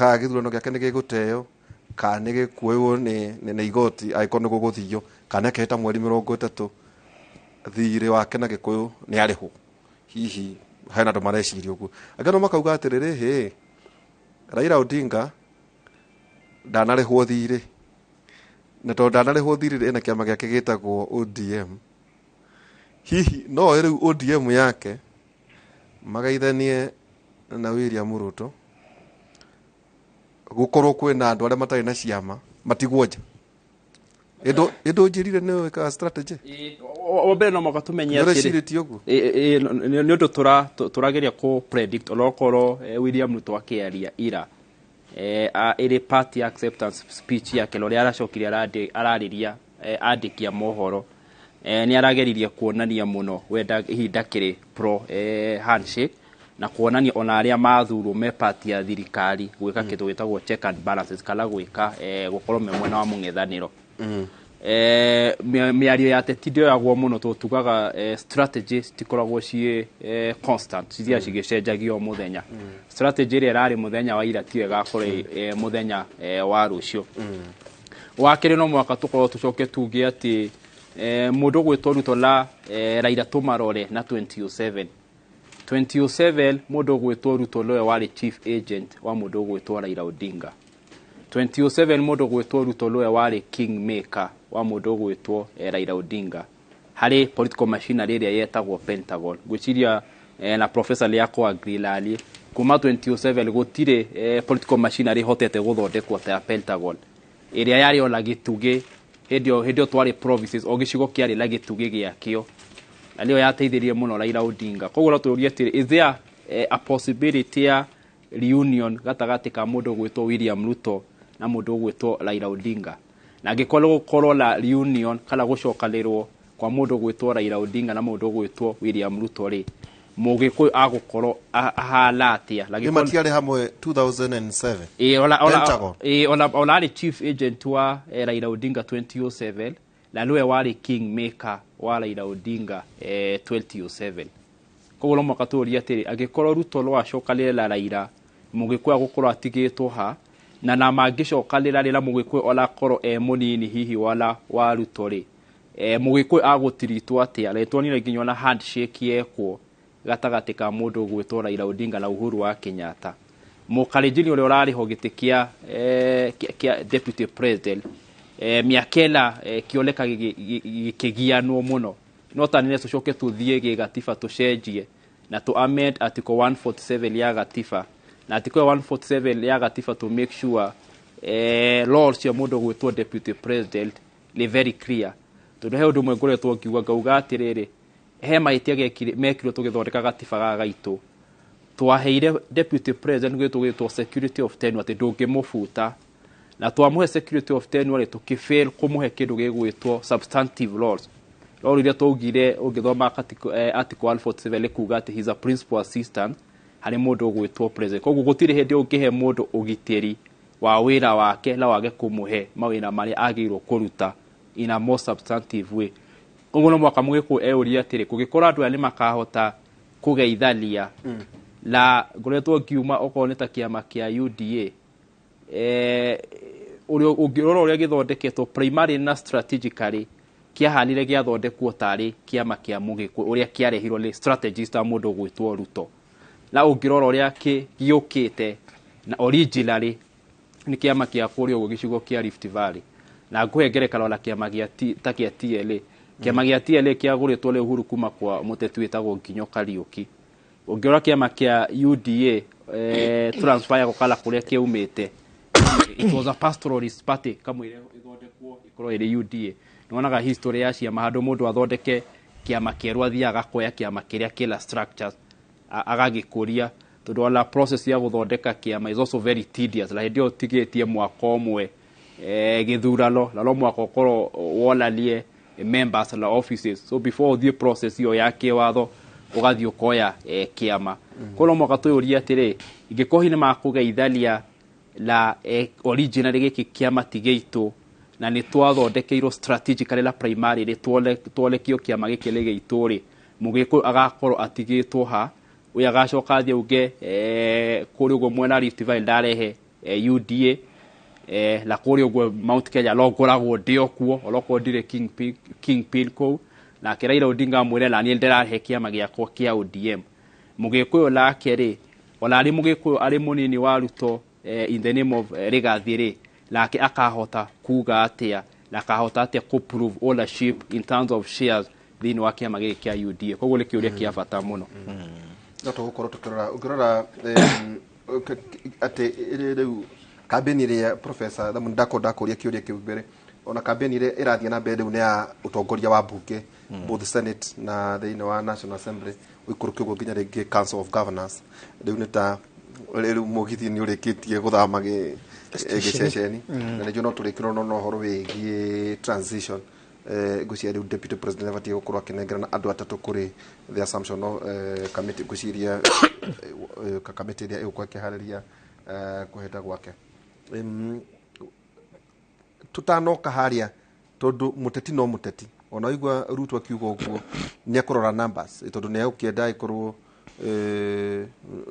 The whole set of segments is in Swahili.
ka githurano giake nĩ gĩgũteo ka nĩ gĩkuoywo nĩ igoti angĩkorwo nĩ gũgũthio kana keheta mweri 30 thirĩ wake na Gĩkũyũ nĩ arĩhwo. Hihi hena andũ mareciria ũguo, angĩ no makauga atĩrĩrĩ, Raila Odinga ndanarĩhwo thirĩ, na tondũ ndanarĩhwo thirĩ ena kĩama gĩake gĩtagwo ODM. Hihi no rĩu ODM yake magaithanie na William Ruto gũkorwo kwĩna andũ arĩa matarĩ na ciama matigwo nja. Ĩndũ njĩrire nĩ wĩkaga strategy. Ombere no mwaka tumenye atĩrĩ nĩ ũndũ tũrageria kũ predict onokorwo William Ruto akĩaria ira ĩrĩ party acceptance speech yake ũrĩa aracokire ararĩria andĩkia mohoro nĩ arageririe kuonania mũno wenda ihinda kĩrĩ pro handshake na kuonania ona arĩa mathurwo me party ya thirikari gwĩka kĩndũ gĩtagwo check and balances kana gwĩka gũkorwo me mwena wa mũng'ethanĩro. Mĩario ya teti ndĩoyagwo mũno tugaga strategy tikoragwo ciĩ constant ciria cigĩcenjagia o mũthenya. Strategy ĩrĩa ĩrarĩ mũthenya wa ira tiyo ĩgakorwo mũthenya wa rũciũ. Wa kerĩ no mwaka tũkorwo tũcoke tuge atĩ mũndũ gwĩtwo Ruto Raila tũmarore na 2007 mũndũ gwĩtwo Ruto nowe warĩ chief agent wa mũndũ gwĩtwo Raila Odinga. 2007 mũndũ gwĩtwo Ruto nowe warĩ kingmaker wa mũndũ gwĩtwo Raila Odinga harĩ political machinery ĩrĩa yetagwo Pentagon. Gwĩciria na professor Liako Agrilali kuma 2007 gũtirĩ political machinery hotete gũthondekwo ta Pentagon ĩrĩa yarĩ ona gĩtugĩ hĩndĩ twarĩ provinces o gĩcigo kĩarĩ na gĩtugĩ gĩakĩo na nĩyo yateithirie mũno Raila Odinga. Koguo no tũũrie atĩrĩ, is there a possibility ya reunion gatagatĩ ka mũndũ gwĩtwo William Ruto na mũndũ gwĩtwo Raila Odinga? Na angĩkorwo gũkorwo na reunion kana gũcokanĩrwo kwa mũndũ gwĩtwo Raila Odinga na mũndũ gwĩtwo William Ruto rĩ, Mũgĩkũyũ agũkorwo ahana atĩa? Nĩ matiarĩ hamwe 2007 ona arĩ chief agent wa Raila Odinga 2007 na niwe warĩ kingmaker wa Raila Odinga 2007. Koguo no mwaka tũũrie atĩrĩ, angĩkorwo Ruto no acokanĩre na Raila, Mũgĩkũyũ agũkorwo atigĩtwo ha na mangĩcokanĩra rĩ na Mũgĩkũyũ onakorwo mũnini hihi wa Ruto rĩ, Mũgĩkũyũ agũtiritwo atĩa? Na tuonire nginya ona handshake yekwo gatagatĩ ka mũndũ gwĩtwo Raila Odinga na Uhuru wa Kenyatta. Mũkalenjin ũrĩa ũrarĩ ho gĩtĩ kĩa deputy president mĩaka ĩna kĩoneka gĩkĩgianwo mũno. No tanine tũcoke tũthiĩ gĩgatiba tũcenjie na tũ amend article 147 ya gatiba na article 147 ya gatiba to make sure laws cia mũndũ gwĩtwo deputy president nĩ very clear. Tondũ he ũndũ mwengũre tũngiuga ngauga atĩrĩrĩ, he mahĩtia mekirwo tũgĩthondeka gatiba ga gaitũ, twaheire deputy president gwĩtwo security of tenure atĩ ndũngĩmũbuta, na twamũhe security of tenure tũkĩfail kũmũhe kĩndũ gĩgwĩtwo substantive laws. Law iria twaugire ũngĩthoma article 147 kuga atĩ he's a principal assistant harĩ mũndũ gwĩtwo president. Koguo gũtirĩ hĩndĩ ũngĩhe mũndũ ũgitĩri wa wĩra wake na wage kũmũhe mawĩra marĩa agĩrĩirwo kũruta in a more substantive way. Koguo no mwaka Mũgĩkũyũ eyũria atĩrĩ, kũngĩkorwo andũ aya nĩ makahota kũgeithania na ngoretwo ngiuma okorwo nĩ ta kĩama kĩa UDA ũngĩrora ũrĩa gĩthondeketwo primary na strategically kĩahanire gĩathondekwo tarĩ kĩama kĩa Mũgĩkũyũ ũrĩa kĩarehirwo nĩ strategist a mũndũ gwĩtwo Ruto, na ũngĩrora ũrĩa gĩũkĩte na originally nĩ kĩama kĩa kũrĩa ũguo gĩcigo kĩa Rift Valley na ngũhe ngerekano na kĩama gĩa TLA. Kĩama gĩa TLA kĩagũrĩtwo nĩ Uhuru kuma kwa mũteti wĩtagwo Nginyo Kariuki. Ũngĩrora kĩama kĩa UDA transfer ya gũkala kũrĩa kĩaumĩte, it was a pastoralist party kamũire ĩthondekwo ĩkorwo ĩrĩ UDA. Nĩwonaga history ya ciama handũ mũndũ athondeke kĩama kĩerũ athiaga agakoya kĩama kĩrĩa kĩna structures agagĩkũria, tondũ ona process ya gũthondeka kĩama is also very tedious. Na hĩndĩ ĩyo tigĩtie mwaka ũmwe gĩthurano na no mwaka ũkorwo wonanie members na offices, so before the process yo ya kĩwatho ũgathiĩ ũkoya kĩama. Koguo mwaka tũyũria atĩrĩ, ingĩkorwo nĩ makũgeithania na original gĩkĩ kĩama tigĩitũ na nĩ twathondekeirwo strategically na primary twonekio kĩama gĩkĩ nĩ gĩitũ rĩ, Mũgĩkũyũ agakorwo atigĩtwo ha, ũyũ agacoka athiĩ auge kũrĩ ũguo mwena Rift Valley ndarehe UDA la kuri ogwo Mount Kenya logoragwo ndio kuo oloko ndire Kingpin ko na Raila Odinga mwire la ni ndera hekia magia kwa kia ODM mugikuyo lake ri olari mugikuyo ari munini wa Ruto in the name of Rigathi lake akahota kuga atia na kahota atia ku prove ownership in terms of shares thini wa kia magia kia UDA koguo le kiuria kia bata muno Nato gukoro tukirora ukirora ate riu kambeni ria professor ndakoria kiuria kiu mbere ona kambeni ria irathia na mbere ne ya utongoria wa bunge both senate na the wa national assembly uikurukigo nginya ringi council of governors riu nita riu mugithi ni urikitie guthama giceceni na ndio no turikiro no horo wigi transition gucia riu deputy president abatie gukorwo akinengerana andu atatu kuri the assumption no committee guciria committee ria igukwa kihariria kuheta gwake tutanoka haria tondu muteti no muteti ona igwa Ruto akiuga uguo ni akorora numbers tondu ne ukienda ikorwo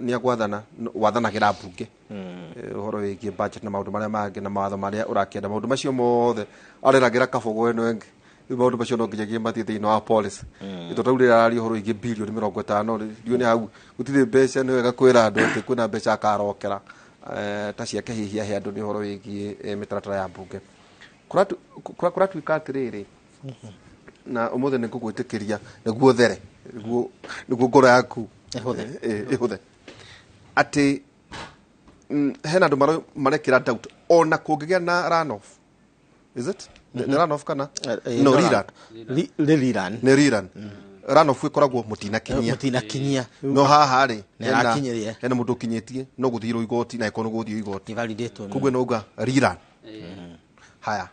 ni agwathana wathanagira bunge uhoro wigi budget na maundu maria mangi na mawatho maria urakienda maundu macio mothe areragira kabogo eno engi maundu macio no nginya mathi thiini wa policy tondu rira ari uhoro wigi billion 50 rio ni hau gutire mbeca ni wega kwira andu ati kwina mbeca akarokera ta ciake hihia he andu ni horo wigi mitaratara ya bunge kura twikatiriri na umuthe ni ngugwitikiria niguo there niguo ngoro yaku ihuthe ati hena andu marekira doubt ona kungigia na runoff is it ni runoff kana no rerun runoff ikoragwo mutinakinyia no haha ri hena mundu kinyetie no guthiro igoti na ikono guthio igoti kugwe no uga rerun haya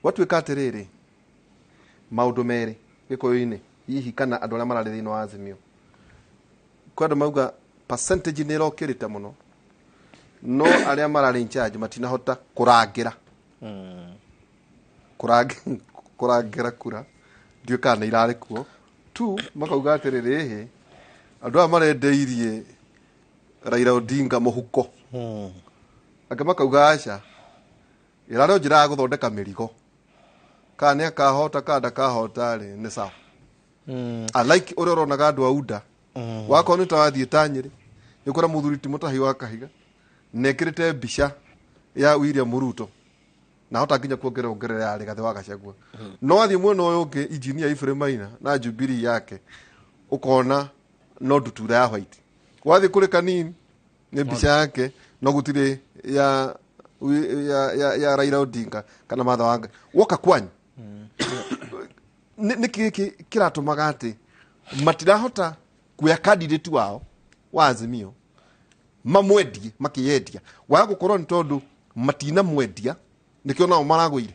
watu ikatiriri maundu meri gikoyo-ini hihi kana andu aria marari thini wa Azimio kwenda mauga percentage ni rokirite muno no aria marari in charge matinahota kurangira kurangira kura ndio kana irari kuo tu makauga atiriri he andu a marendeirie Raila Odinga muhuko anga makauga aca iraro njira guthondeka mirigo kana akahota kada kahota ri ni sawa alike uroro na gandu auda wako ni tawathie tanyiri nikora muthuri timutahi wa kahiga nekirite bisha ya William Ruto na hota nginya kuongerera ya Rigathi wa Gachagua no athie muno uyu ungi engineer Ifremaina na Jubilee yake ukona no ndutura ya white wathi kuri kanini ni bisha yake no gutire ya Raila Odinga kana matha wanga woka kwanyu niki kiratumaga ati matirahota kuya candidate wao wa Azimio mamwendie makiyendia wa gukorwo ni tondu matina mwendia nikio nao maragwire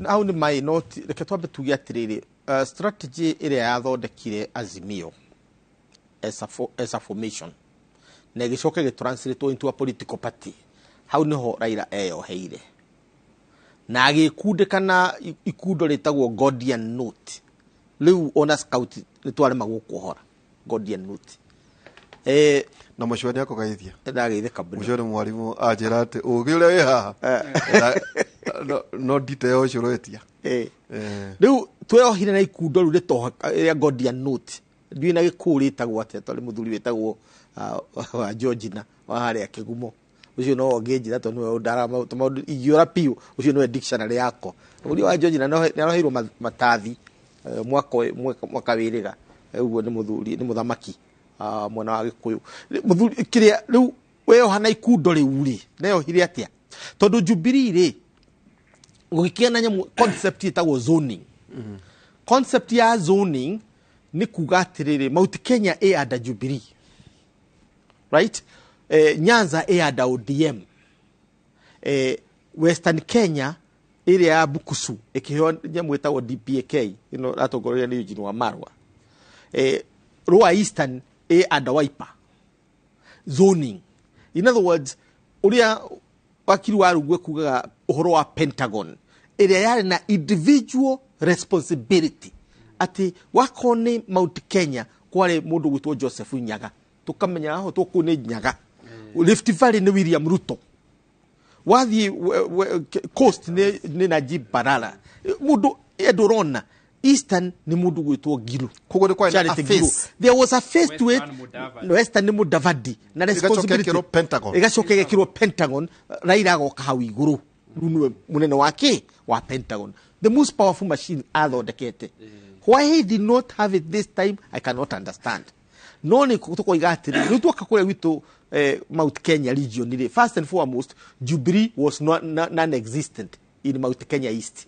au ni mai not reke twambe tuge atiriri strategy ire yathondekire Azimio as a formation na gicoke gitranslate into a political party hau niho Raila eyoheire na agikundikana ikundo ritagwo Guardian Note riu ona scout nitware magukuhora Guardian Note na mushwani yako gaithia ndageithia kabisa mushwani mwalimu ajira ati ugi uria wi haha no detail ucio roetia riu tweyohire na ikundo riu ritoha ya Guardian Note ndiu na gikuritagwo ati tole muthuri witagwo wa Georgina wa haria kigumo ucio no nginjira to no ndara maundu igiora piu ucio no dictionary yako uri wa Georgina no rohirwo matathi mwaka wiriga uguo ni muthuri ni muthamaki mwana wa Gikuyu muthuri kiria riu weyohana ikundo riu ri neyo hiri atia tondu Jubilee ri gukiana nyamu concept itagwo zoning concept ya zoning ni kuga atiriri Mount Kenya under Jubilee right Nyanza under ODM Western Kenya area ya Bukusu ikihyo nyamu itagwo DPK atongoria ni Eugene Wamalwa Rua Eastern under Wiper zoning in other words uria wakiri warugwe kugaga uhoro wa Pentagon area yari na individual responsibility ati wakone Mount Kenya kware mundu gwitwo Joseph Nyaga tukamenya aho tukune Nyaga Rift Valley ni William Ruto wathi coast ni Najib Balala mundu edorona Eastern ni mundu gwitwo Gilu kugo kwa a face. There was a face to it. Western ni Mudavadi na responsibility igacokegekirwo Pentagon Raila agoka hau iguru runwe munene wake wa Pentagon, the most powerful machine athondekete. Why he did not have it this time I cannot understand. No ni kutuko igatiri nitwaka kule witu Mount Kenya region ile. First and foremost, Jubilee was non-existent in Mount Kenya East.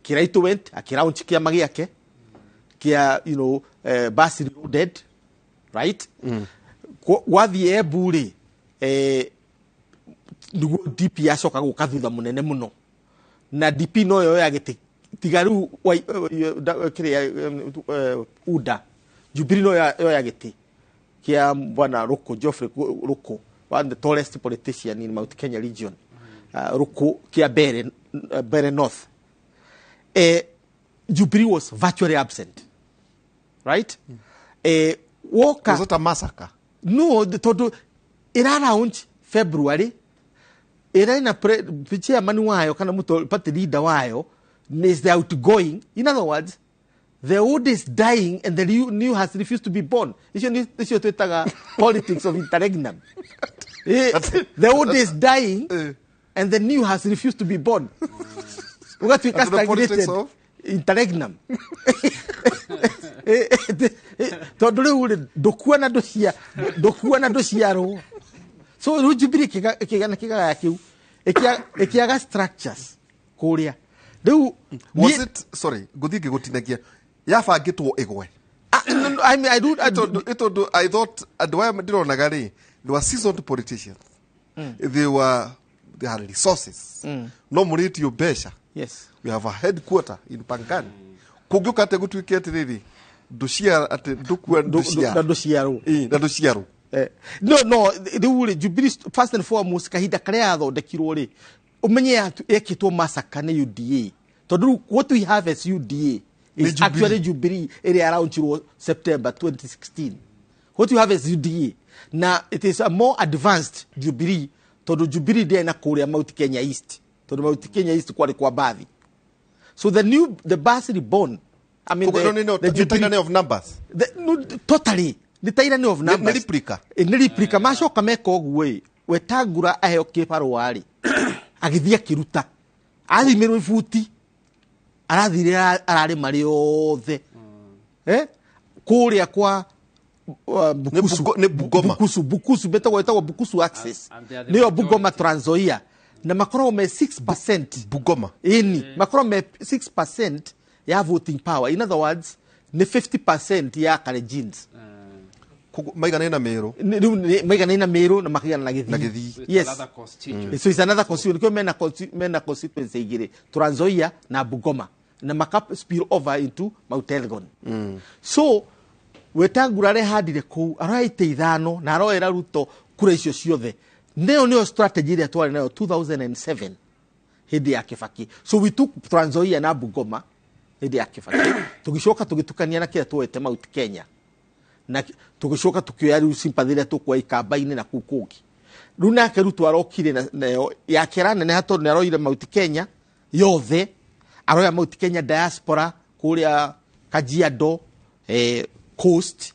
Kiraitu went akiraunch kia magiake kia Basiri dead, right? Wathi ebure DP yacoka guka thutha munene muno na DP no yo yagite tigaru uda Jubilee no yo yagite kia bwana Ruko Geoffrey Ruko, one the tallest politician in Mount Kenya region. Ruko kia Bere North. Jubilee was virtually absent, right? Walker, was it a massacre? No, around February. Ina pichia manu wayo kana muto party leader wayo is the outgoing. In other words, the old is dying and the new has refused to be born. This is politics of interregnum. The old is dying and the new has refused to be born. What we cast stagnated interregnum. Todole dokuana dosiaro. So Jubilee kigana yakiu ekiaga structures kuria. Was it sorry guthige gutinagia yafangitwo igwe? I mean I thought adwa ndironagari they were seasoned politicians. They had resources. No muriti yobesha. Yes. We have a headquarter in Pangani. Kugyukate gutwikete riri dosia ate dukwa dosiaro. Na dosiaro. No, the Jubilee first and foremost kahida karea thondekirwo ri umenye ekitwo massacre na UDA. Todu what we have as UDA is actually Jubilee area around September 2016. What you have as UDA now it is a more advanced Jubilee. Todu Jubilee there na Korea Mount Kenya East. Todu Mount Kenya East kwa baadhi. So the Basiri born. I mean the Jubilee of numbers. Totally. The tyranny of numbers. Niliprika masho kameko gwe wetagura aheo keparo wali agithia kiruta athimirwe futi arathire arari mari othe kuria kwa Bukusu betagwo etagwo Bukusu access niyo Bugoma Trans Nzoia na makoro me 6% Bugoma makoro me 6% ya voting power. In other words ne 50% ya Kalejins. Maigana ina Meru na makigana na Githii. Yes. So it's another constituency. Kwa mena constituency igire Trans Nzoia na Bugoma na makap spill over into Mount Elgon. So wetagurare hadire ku araite ithano na aroera Ruto kura icio ciothe. Neo strategy ile twari nayo 2007 hidi ya Kibaki. So we took Trans Nzoia na Bugoma hidi ya Kibaki. Tugishoka tugitukania na kile tuwete Mount Kenya. Na tugishoka tukioya riu sympathire tukwa Ikamba-ini na Kukugi. Runa ke Ruto arokire na ya kerane ne hato ne aroire Mount Kenya yothe aroya Mount Kenya diaspora kuria Kajiado coast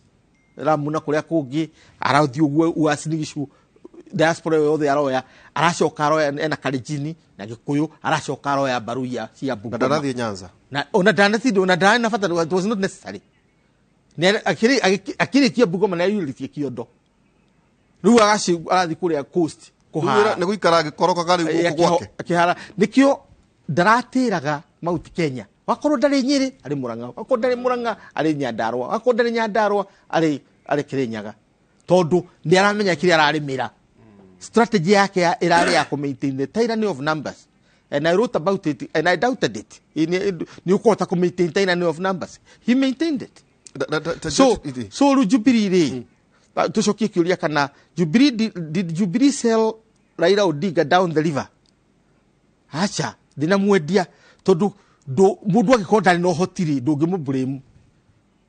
ramuna kuria kungi arathi ugwe uasinigishu diaspora yothe aroya aracoka aroya ena Kalenjini na Gikuyu aracoka aroya Baruya cia Bugoma ndarathi Nyanza na ona dana fata it was not necessary. Akiri kia Bugoma na yuliti kiondo riu agaci arathi kuria coast kuhara ne guikara gikoroka kari gwake akihara nikio ndaratiraga Mount Kenya wakorwo ndari Nyeri ari Murang'a wakorwo ndari Murang'a ari Nyandarua wakorwo ndari Nyandarua ari Kirinyaga tondu ni aramenya kiri ararimira strategy yake irari ya maintain the tyranny of numbers. And I wrote about it and I doubted it. Ni ukota ku maintain tyranny of numbers. He maintained it. So Jubilee tushokie kiuria kana did Jubilee sell Raila Odinga down the river? Acha dinamwedia tondu mundu agikonda no hotiri ndungimu blame.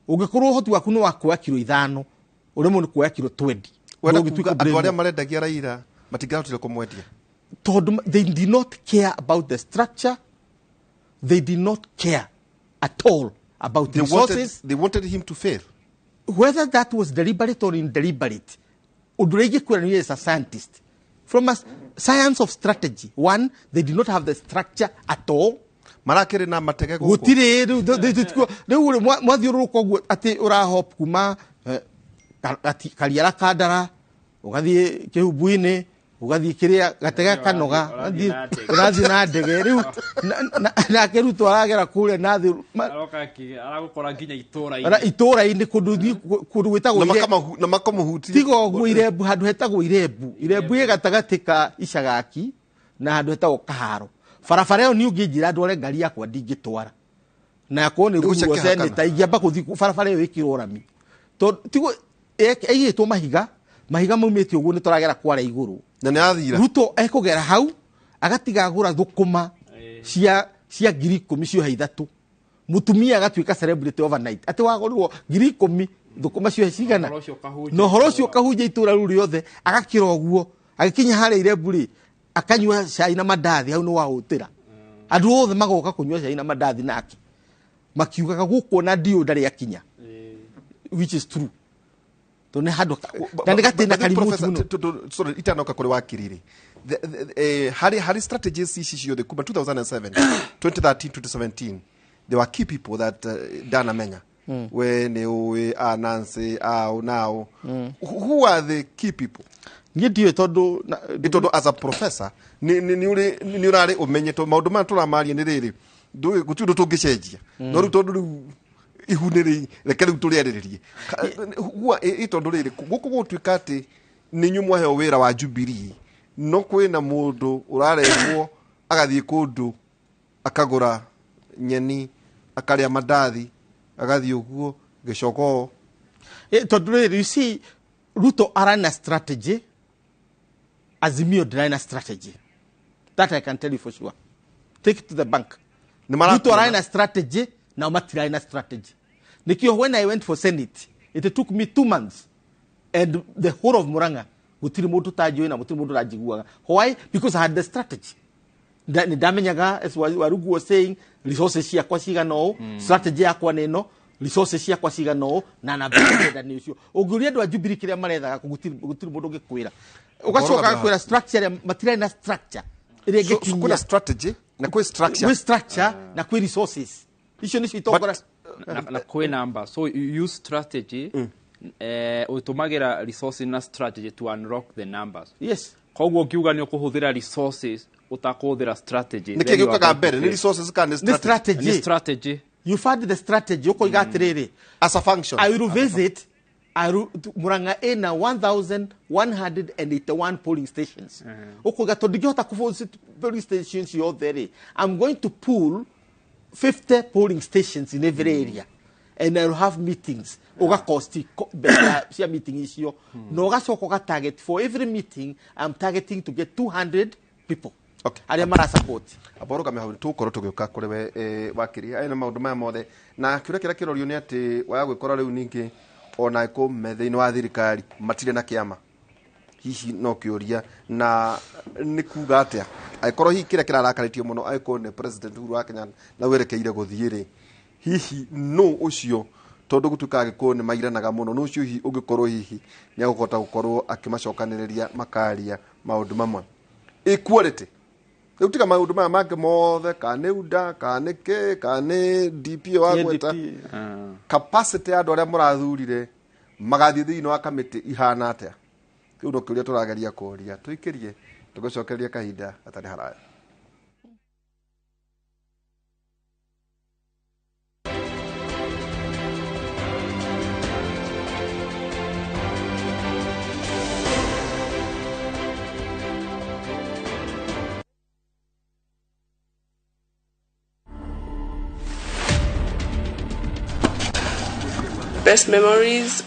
Ungikorwo hoti waku no wakuya kilo 5 urimo ni kuya kilo 20. andå arä a marendagia Raila matingähotire kå mwendia they did not care about the structure. They did not care at all about the resources. They wanted him to fail. Whether that was deliberate or indeliberate, Udurege Kwirani is a scientist. From a science of strategy, one, they did not have the structure at all. Marakere na matege go. Gutire rĩu mwathiũrũrũka atĩ ũrahop kuma kariara kandara ũgathiĩ kĩhumbu-inĩ ũgathiĩ kĩrĩa gatege kanoga ũrathiĩ na ndege rĩu nake rĩu twaragera kũrĩa nathĩ aragũkora nginya itũũra-inĩ kũndũ gwĩtagwo na makamũhutia tiga ũguo Irembu handũ hetagwo Irembu ĩ gatagatĩ ka Icagaki na handũ hetagwo Kaharo barabara ĩyo nĩ ũngĩnjĩra ndware ngari yakwa ndingĩtwara na yakorwo nĩ rũhuo seneta ingĩamba gũthiĩ barabara ĩyo ĩkĩrwo rami tiguo ĩigĩtwo mahiga maumĩte ũguo nĩ tũragera kwara igũrũ na nĩ athira Ruto ekũgera hau agatiga agũra thũkũma cia 10,000 cioha ithatũ mutumia agatuĩka celebrity overnight atĩ wagũrirwo 10,000 thũkũma cioha cigana na ũhoro ũcio ũkahunja itũũra rĩu rĩothe agakĩra ũguo agĩkinya harĩa Irembu rĩ akanyua cai na mandathi hau nĩ wahũtĩra andũ othe magoka kũnyua cai na mandathi nake makiugaga gũkũ na ndio ndarĩ akinya which is true tone handå na nä gatä na karimå itanoka kå rä wakiriri harä strategies ici ciothe kuma 2007 2013 2017 there were key people that danamenya we nä å a Nancy ao nao who are the key people niä ndiå tondå as a professor nä å rarä å menyetwo maå ndå maya tå ramaria nä rä rä gå tiå ndå tå ngä cenjia no rä u tondå rä u ihunä rä reke rä u tå rä arä rä rie ä tondå rä rä gå kå gå tuä ka atä nä nyå mwaheo wä ra wa Jubilee no kwä na må ndå å rarehwo agathiä kå ndå akagå ra nyeni akarä a mandathi agathiä å guo gä cogoo tondå rä rä you see Ruto arana strategy Azimio ndĩrarĩ strategy that I can tell you for sure take it to the bank Ruto arana strategy now matirarĩ strategy nikio when I went for Senate it took me 2 months and the whole of Murang'a gutiri mundu tanjui na gutiri mundu ranjiguaga why because I had the strategy ndamenyaga as Warugu was saying resources ciakwa cigana ũũ strategy yakwa nĩ ĩno resources ciakwa cigana ũũ na nambĩenda nĩ ũcio ũngĩũria andũ a Jubilee kĩrĩa marethaga gutiri mundu ũngĩkwĩra ugacoka kwĩra structure matirarĩ na structure ĩrĩa ĩngĩkinyia kuna strategy na kwĩ structure na kwĩ resources icio nĩ citongora na kwĩ number so you use strategy ũtũmagĩra resources na strategy to unlock the numbers yes koguo ũkiuga nĩ ũkũhũthĩra resources utakũhũthĩra strategy nĩ kĩĩ gĩũkaga mbere nĩ resources kana nĩ strategy you find the strategy ũkoiga atĩrĩrĩ as a function I will visit Murang'a ina 1,181 polling stations ũkoiga tondũ ndingĩhota kũ polling stations yothe rĩ I'm going to pull 50 polling stations in every area and I'll have meetings ugakosti cia meeting icio no gacoka ga target for every meeting I'm targeting to get 200 people okay aria mara support aboro kame hau tukorwo tugĩũka kũrĩ we wakiri aya na maũndũ maya mothe na kĩũria kĩrĩa kĩrorio nĩ atĩ waya gwĩkora rĩu ningĩ ona ĩkũ metha-inĩ wa thirikari matirĩ na kĩama hihi no kĩũria na nĩ kuga atĩa angĩkorwo hihi kĩrĩa kĩrarakarĩtio mũno angĩkorwo nĩ president Uhuru wa Kenya na werekeire gũthiĩ rĩ hihi no ũcio tondũ gũtuĩka agĩkorwo nĩ mairanaga mũno no ũcio hihi ũngĩkorwo hihi nĩ agũkota gũkorwo akĩmacokanĩrĩria makaria maũndũ mamwe equality rĩu tiga maũndũ maya mangĩ mothe kana nĩ UDA kana nĩ kĩ kana nĩ DP wagweta capacity ya andũ arĩa mũrathurire magathiĩ thĩinĩ wa kamĩtĩ ihana atĩa kĩu no kĩũria tũrageria kũũria tũikĩrie tũgũcokeria kahinda gatarĩ haraya. Best memories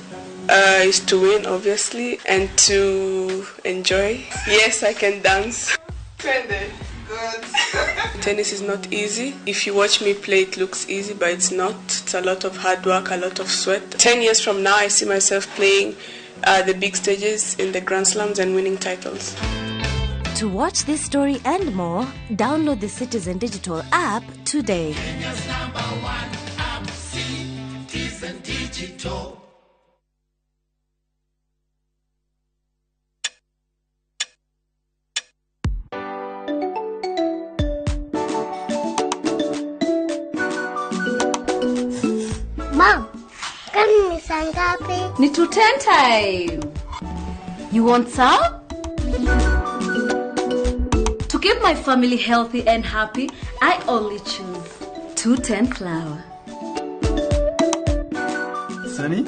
is to win, obviously, and to enjoy. Yes, I can dance. Good. Tennis is not easy. If you watch me play, it looks easy, but it's not. It's a lot of hard work, a lot of sweat. 10 years from now, I see myself playing the big stages in the Grand Slams and winning titles. To watch this story and more, download the Citizen Digital app today. Kenya's #1 app, Citizen Digital. Mom, can you sing happy? Ni 2:10 time. You want some? To keep my family healthy and happy, I only choose 210 flour. Sunny,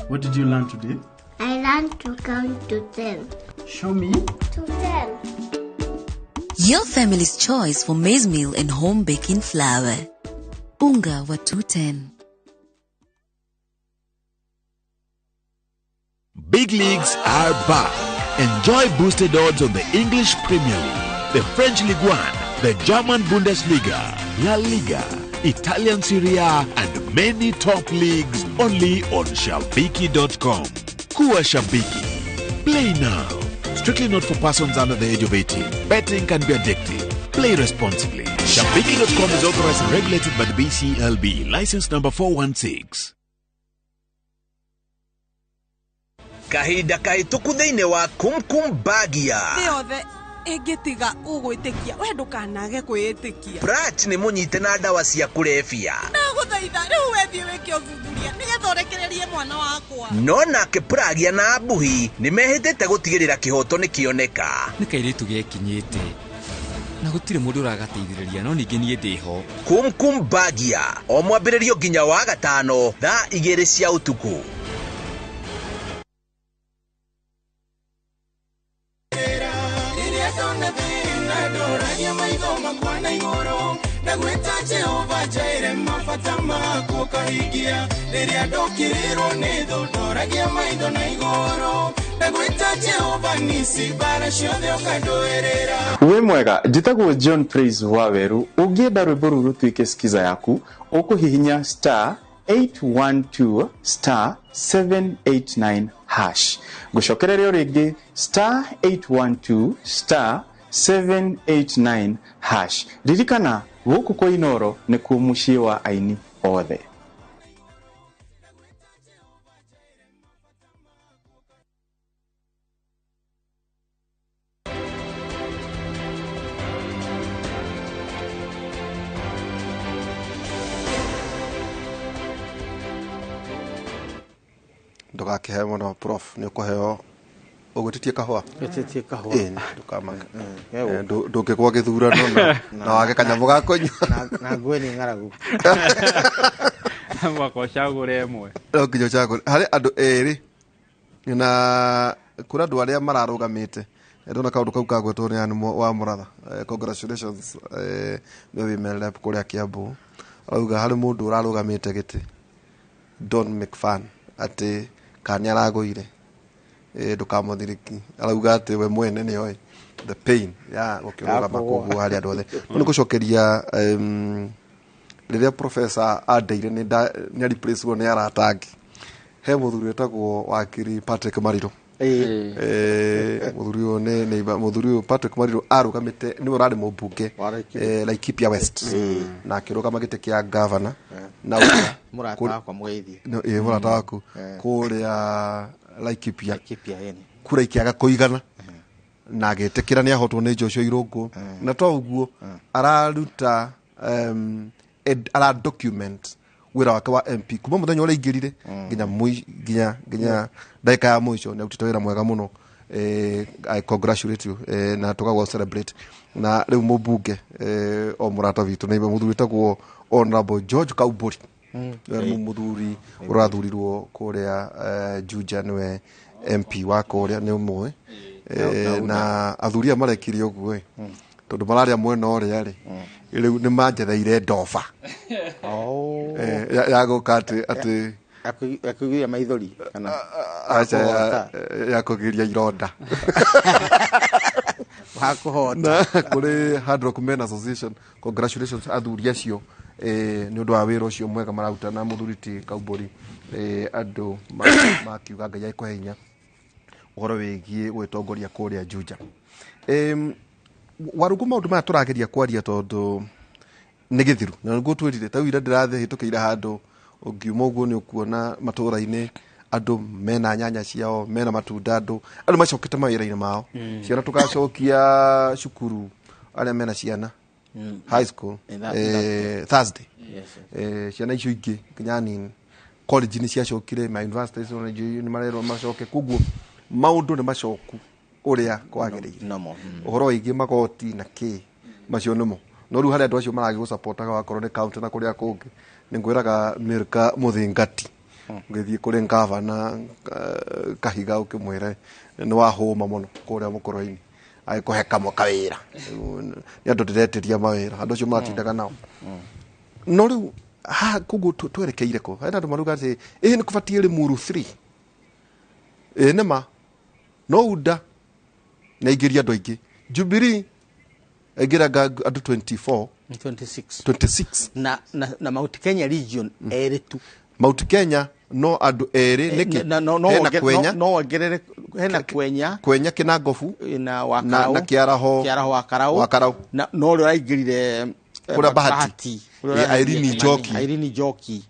what did you learn today? I learned to count to 10. Show me. To 10. Your family's choice for maize meal and home baking flour. Unga wa 210. Big leagues are back. Enjoy boosted odds on the English Premier League, the French Ligue 1, the German Bundesliga, La Liga, Italian Serie A, and many top leagues only on Shabiki.com. Kuwa Shabiki. Play now. Strictly not for persons under the age of 18. Betting can be addictive. Play responsibly. Shabiki.com is authorized and regulated by the BCLB. License number 416. Kahinda kahituku thiini wa kumkum bagia thiothe ingitiga ugwitikia we ndukanage kwitikia Brat ni munyite na ndawa cia kurefia ndaguthaitha riu wethie weke uthuthuria nigetha urekererie mwana wakwa no nake pragia na mbuhi ni mehitete gutigirira kihoto ni kioneka ni kairitu gekinyite na gutire mundu uragateithiriria no ningi nie ndiho kumkum bagia o mwambiririo nginya wa gatano thaa 2 cia utuku. We mwega njitagwo John Praise Waweru ungienda rwimbo ruru rutwike skiza yaku ukuhihinya *812 *789 hash gucokererio ringi *812 *789 hash ririkana guku kwa inoro ni ku mucii wa aini othe. Ndugakihe muno prof ni kuheo ugutitie kahwa ndukamanga ndukigwa githurano na wage kanyamu ga kunywa na ngwe ni ngaragu mwako cagure emwe nginya cagure hari andu eri na kura andu aria mararugamite ndona kaundu kau kagwetwo ni anu wa Mũratha. Congratulations no wimerera kuria Kiambu auga hari mundu urarugamite giti Don McFan ati kani aragoire ndukamuthiriki arauga ati we mwene ni oi the pain ya gukiruga makugu hari andu othe ni gucokeria riria professor adeire ni replace ni aratangi he muthuri wetagwo wakiri Patrick Mariro muthuri Patrick Mariro arugamite ni urari mubunge Laikipia West na akirugama gite kia governor na murata kwa mweithie murata waku kuria Laikipia kura ikiaga kuigana na agetekira ni ahotwo ni Joshua Irungu na to uguo araruta ara document wira wake wa MP kuma muthenya ule ingirire nginya daika ya mwisho na utito wira mwega muno. I congratulate you na tukago celebrate na riu mubunge o murata witu na muthuri tagwo Honorable George Kauburi muthuri urathurirwo kuria Juja niwe MP wa kuria ni umwe na athuria marekirie uguo tondu mararia mwena uria ri riu ni manjetheire ndoba ya gukati ati akugiria maithori kana acha ya kugiria ironda hakuhota kuri Hard Rock Men Association. Congratulations athuri acio ni undu wa wira ucio mwega mararuta na muthuri ti Kauburi andå makiuga Ngai aikå hinya ũhoro wĩgiĩ gwĩtongoria kũrĩa Juja. Warungu maũndũ maya tũrageria kwaria tondũ nĩ gĩthiru na nĩguo twĩrire ta ira ndĩrathĩhĩtũkĩire handũ ũngiuma ũguo nĩ ũkuona matũũra-inĩ andũ mena nyanya ciao mena matunda andũ macokete mawĩra-inĩ mao ciana tũgacokia cukuru arĩa mena ciana high school Thursday ciana icio ingĩ nginya nini college nĩ ciacokire ma universities nĩ marerwo macoke koguo maũndũ nĩ macoku ũrĩa kwagĩrĩire ũhoro wĩgiĩ magoti na kĩ macio nĩmo no rĩu harĩa andũ acio maragĩgũcapotaga wakorwo nĩ kaunti na kũrĩa kũngĩ nĩ ngwĩraga Mĩrka Mũthingati ngĩthiĩ kũrĩ ngavana Kahiga ũkĩmwĩre nĩ wahũma mũno kũrĩa mũkũrũ-inĩ agĩkũhe kamwe kawĩra nĩ andũ ndĩretĩria mawĩra andũ acio maratindaga nao no rĩu koguo twerekeire kũ hena andũ maruga atĩ nĩ kũbatiĩ Limuru 3 nĩma no UDA na ingĩria andũ aingĩ Jubilee aingĩraga andũ 26 na Mount Kenya region erĩ tu Mount Kenya no andũ erĩ nĩkĩ no ongerere hena Kwenya Kinangofu na Kĩaraho wa Karau no ũrĩa araingĩrire kũrĩa Bahati Irene Njoki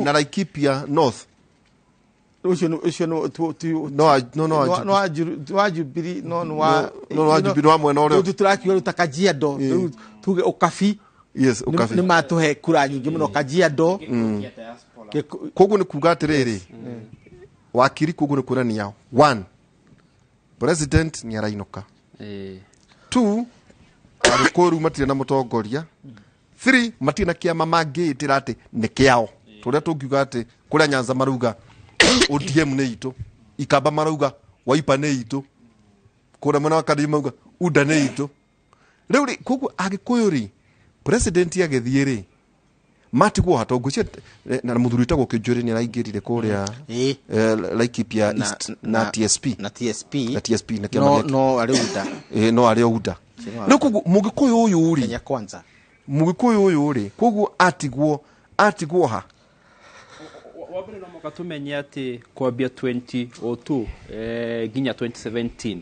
na Laikipia North ucio no wa Jubilee no wa mwena ũrĩa tũrakiuga ruta Kajiado tuge Ukabi nĩ matũhe kura nyingĩ mũno Kajiado koguo nĩ kuga atĩrĩrĩ wakiri koguo nĩ kuonania 1 president nĩ arainũka 2 Agĩkũyũ matirĩ na mũtongoria 3 matirĩ na kĩama mangĩĩtĩra atĩ nĩ kĩao tũrĩa tũngiuga atĩ kũrĩa Nyanza maruga ODM nĩ itũ Ikamba marauga Wiper nĩ itũ kũrĩa mwena wa Kadima mauga UDA nĩ itũ rĩu koguo Agĩkũyũ rĩ president agĩthiĩ rĩ matigwo hatongoria na Mũthure wĩtagwo Kĩnjũrĩ nĩ araingĩrire kũrĩa Laikipia East na TSP na kĩama no arĩ UDA no arĩ UDA no koguo Mũgĩkũyũ ũyũ rĩ Kenya Kwanza Mũgĩkũyũ ũyũ rĩ koguo atigwo ha wabere no moka tumenye atĩ kwambia 2002 nginya 2017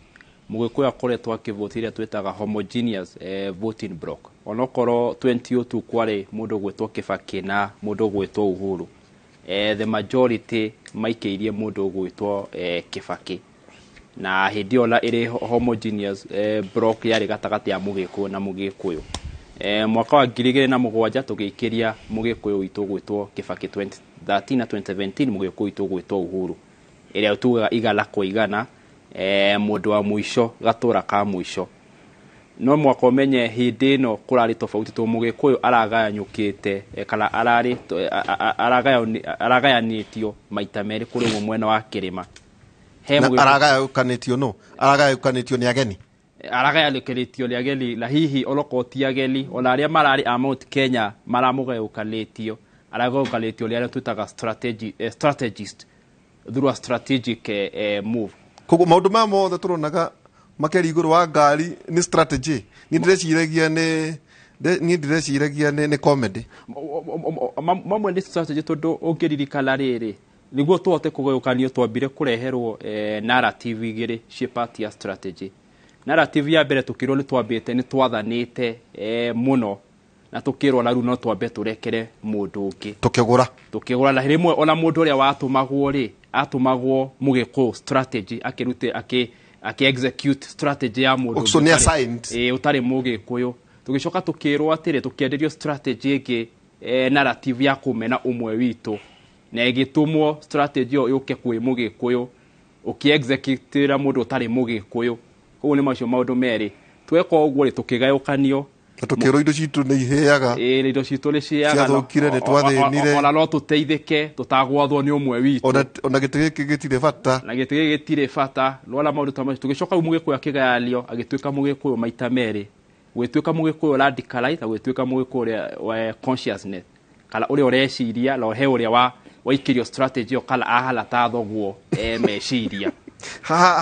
Mũgĩkũyũ akoretwo akĩvotire twĩtaga homogeneous voting block onokorwo 2002 kwarĩ mũndũ gwĩtwo Kibaki na mũndũ gwĩtwo Uhuru the majority maikĩirie mũndũ gwĩtwo Kibaki na hĩndĩ ĩyo ĩrĩ homogeneous block yarĩ gatagatĩ ya Mũgĩkũyũ na Mũgĩkũyũ mwaka wa 2007 tũgĩikĩria Mũgĩkũyũ witũ gwĩtwo Kibaki 2013 na 2017 Mũgĩkũyũ witũ gwĩtwo Uhuru ĩrĩa tugaga igana kwa igana mũndũ wa mũico gatũra ka mũico no mwaka ũmenye hĩndĩ ĩno kũrarĩ tofauti to Mũgĩkũyũ aragayanyũkĩte kana aragayanĩtio maita merĩ kũrĩ mwena wa kĩrĩma aragayanĩtio no aragayanĩtio nĩ ageni aragayanĩtio nĩ ageni na hihi oloko ti ageni ona arĩa mararĩ a Mount Kenya maramũgayũkanĩtio aragayũkanĩtio nĩ arĩa twĩtaga strategist through a strategic move koguo maũndũ maya mothe tũronaga makĩria igũrũ wa ngari nĩ strategy niĩ ndĩreciragia nĩ comedy mamwe nĩ strategy tondũ ũngĩririkana rĩrĩ nĩguo tũhote kũgayũkanio twambire kũreherwo narrative igĩrĩ cia party ya strategy narrative ya mbere tũkĩrwo nĩ twambĩte nĩ twathanĩte mũno na tũkĩrwo na rĩu no twambe tũrekere mũndũ ũngĩ tũkĩgũra na rĩmwe ona mũndũ ũrĩa watũmagwo rĩ atũmagwo Mũgĩkũyũ strategy akĩrute execute strategy ya mũndũ ũtarĩ Mũgĩkũyũ tũgĩcoka tũkĩrwo atĩrĩ tũkĩenderio strategy ĩngĩ narrative ya kũmena ũmwe witũ na ĩgĩtũmwo strategy ĩyo yũke kwĩ Mũgĩkũyũ ũkĩexecutĩra mũndũ ũtarĩ Mũgĩkũyũ koguo nĩ macio maũndũ merĩ tweka ũguo rĩ tũkĩgayũkanio tũkĩrwo indo citũ nĩ ihĩaga indo citũ nĩ ciaga ciathũkire nĩ twathĩnire ona no tũteithĩke tũtagwathwo nĩ ũmwe witũ ona gĩtĩ gĩkĩ gĩtirĩ bata na gĩtĩ gĩkĩ gĩtirĩ bata no na maũndũ ta macio tũgĩcoka Mũgĩkũyũ akĩgayanio agĩtuĩka Mũgĩkũyũ maita merĩ gwĩtuĩka Mũgĩkũyũ radicalize na gwĩtuĩka Mũgĩkũyũ ũrĩa consciousness kana ũrĩa ũreciria na he ũrĩa waikĩrio strategy ĩyo kana ahala ta thoguo meciria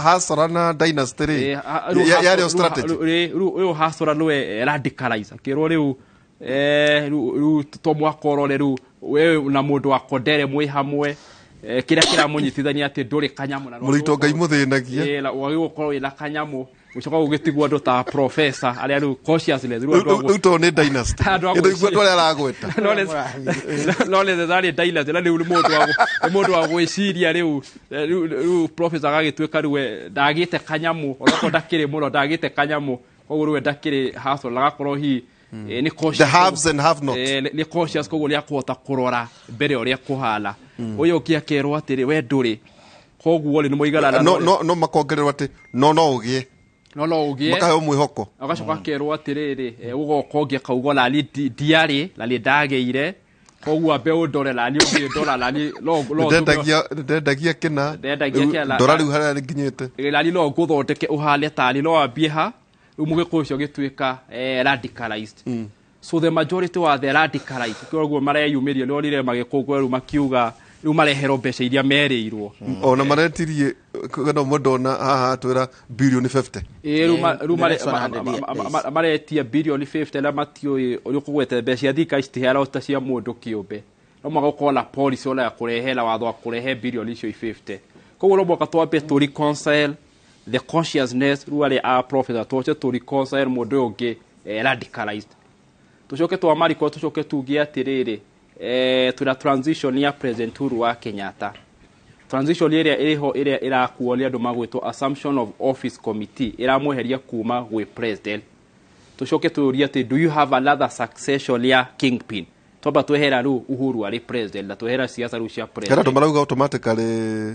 hasora na dynasty yarĩ strategy rĩu hasora nĩwe radicalize akĩrwo rĩu tomwakorwo rĩu wewe na mundu akondere mwi hamwe kira kiramunyitithania ati nduri kanyamu na Mũrito Ngai mũthĩnagia la wagi gukorwo ina kanyamu ucoka ugitigwo andu ta professor aria ru consciousness ru to nĩ dynasty ĩndo ndwara aragweta no le thari dynasty na riu mundu wa gwiciria riu professor agagituika riu ndagite kanyamu oroko ndakire muno ndagite kanyamu koguo riu ndakire hustle agakorwo hi ni conscious the haves and have not ni conscious koguo ria kuhota kurora mbere uria kuhala uyu kiakerwo atiri we nduri koguo ni muigarana no makongererwo ati no ugie no ugie makahe mwihoko agacoka kerwo atiriri ugoka ungia kaugo lali diari lali ndageire koguo ambe undore lali ungi ndora lali ndendagia kina ndora riu haria nginyite lali no nguthondeke uhale tali no ambie ha umugiko ucio gituika radicalized so the majority wa the radicalized koguo mareyumirie no rire magikungweru makiuga riu marehero mbeca iria mereirwo ona maretirie kana modona haha twira billion 50 riu maretia billion 50 la matio uri kugwete mbeca thika istihara ota cia mundu kiumbe no magokona policy ola ya kurehera watho wa kurehe billion icio 50 koguo no mwaka twambe to reconcile the consciousness riu ari a professor twache to reconcile mundu ungi radicalized tucoke twamariko tucoke tugie atiriri tuna transition ya President Uhuru wa Kenyatta transition area iriho iria irakuonia andu magwitwo assumption of office committee iramweheria kuma gwe president tucoke tuuria ati do you have another succession ya kingpin toba twehera ru Uhuru ari president na twehera siasa ru cia president kana tomarauga automatically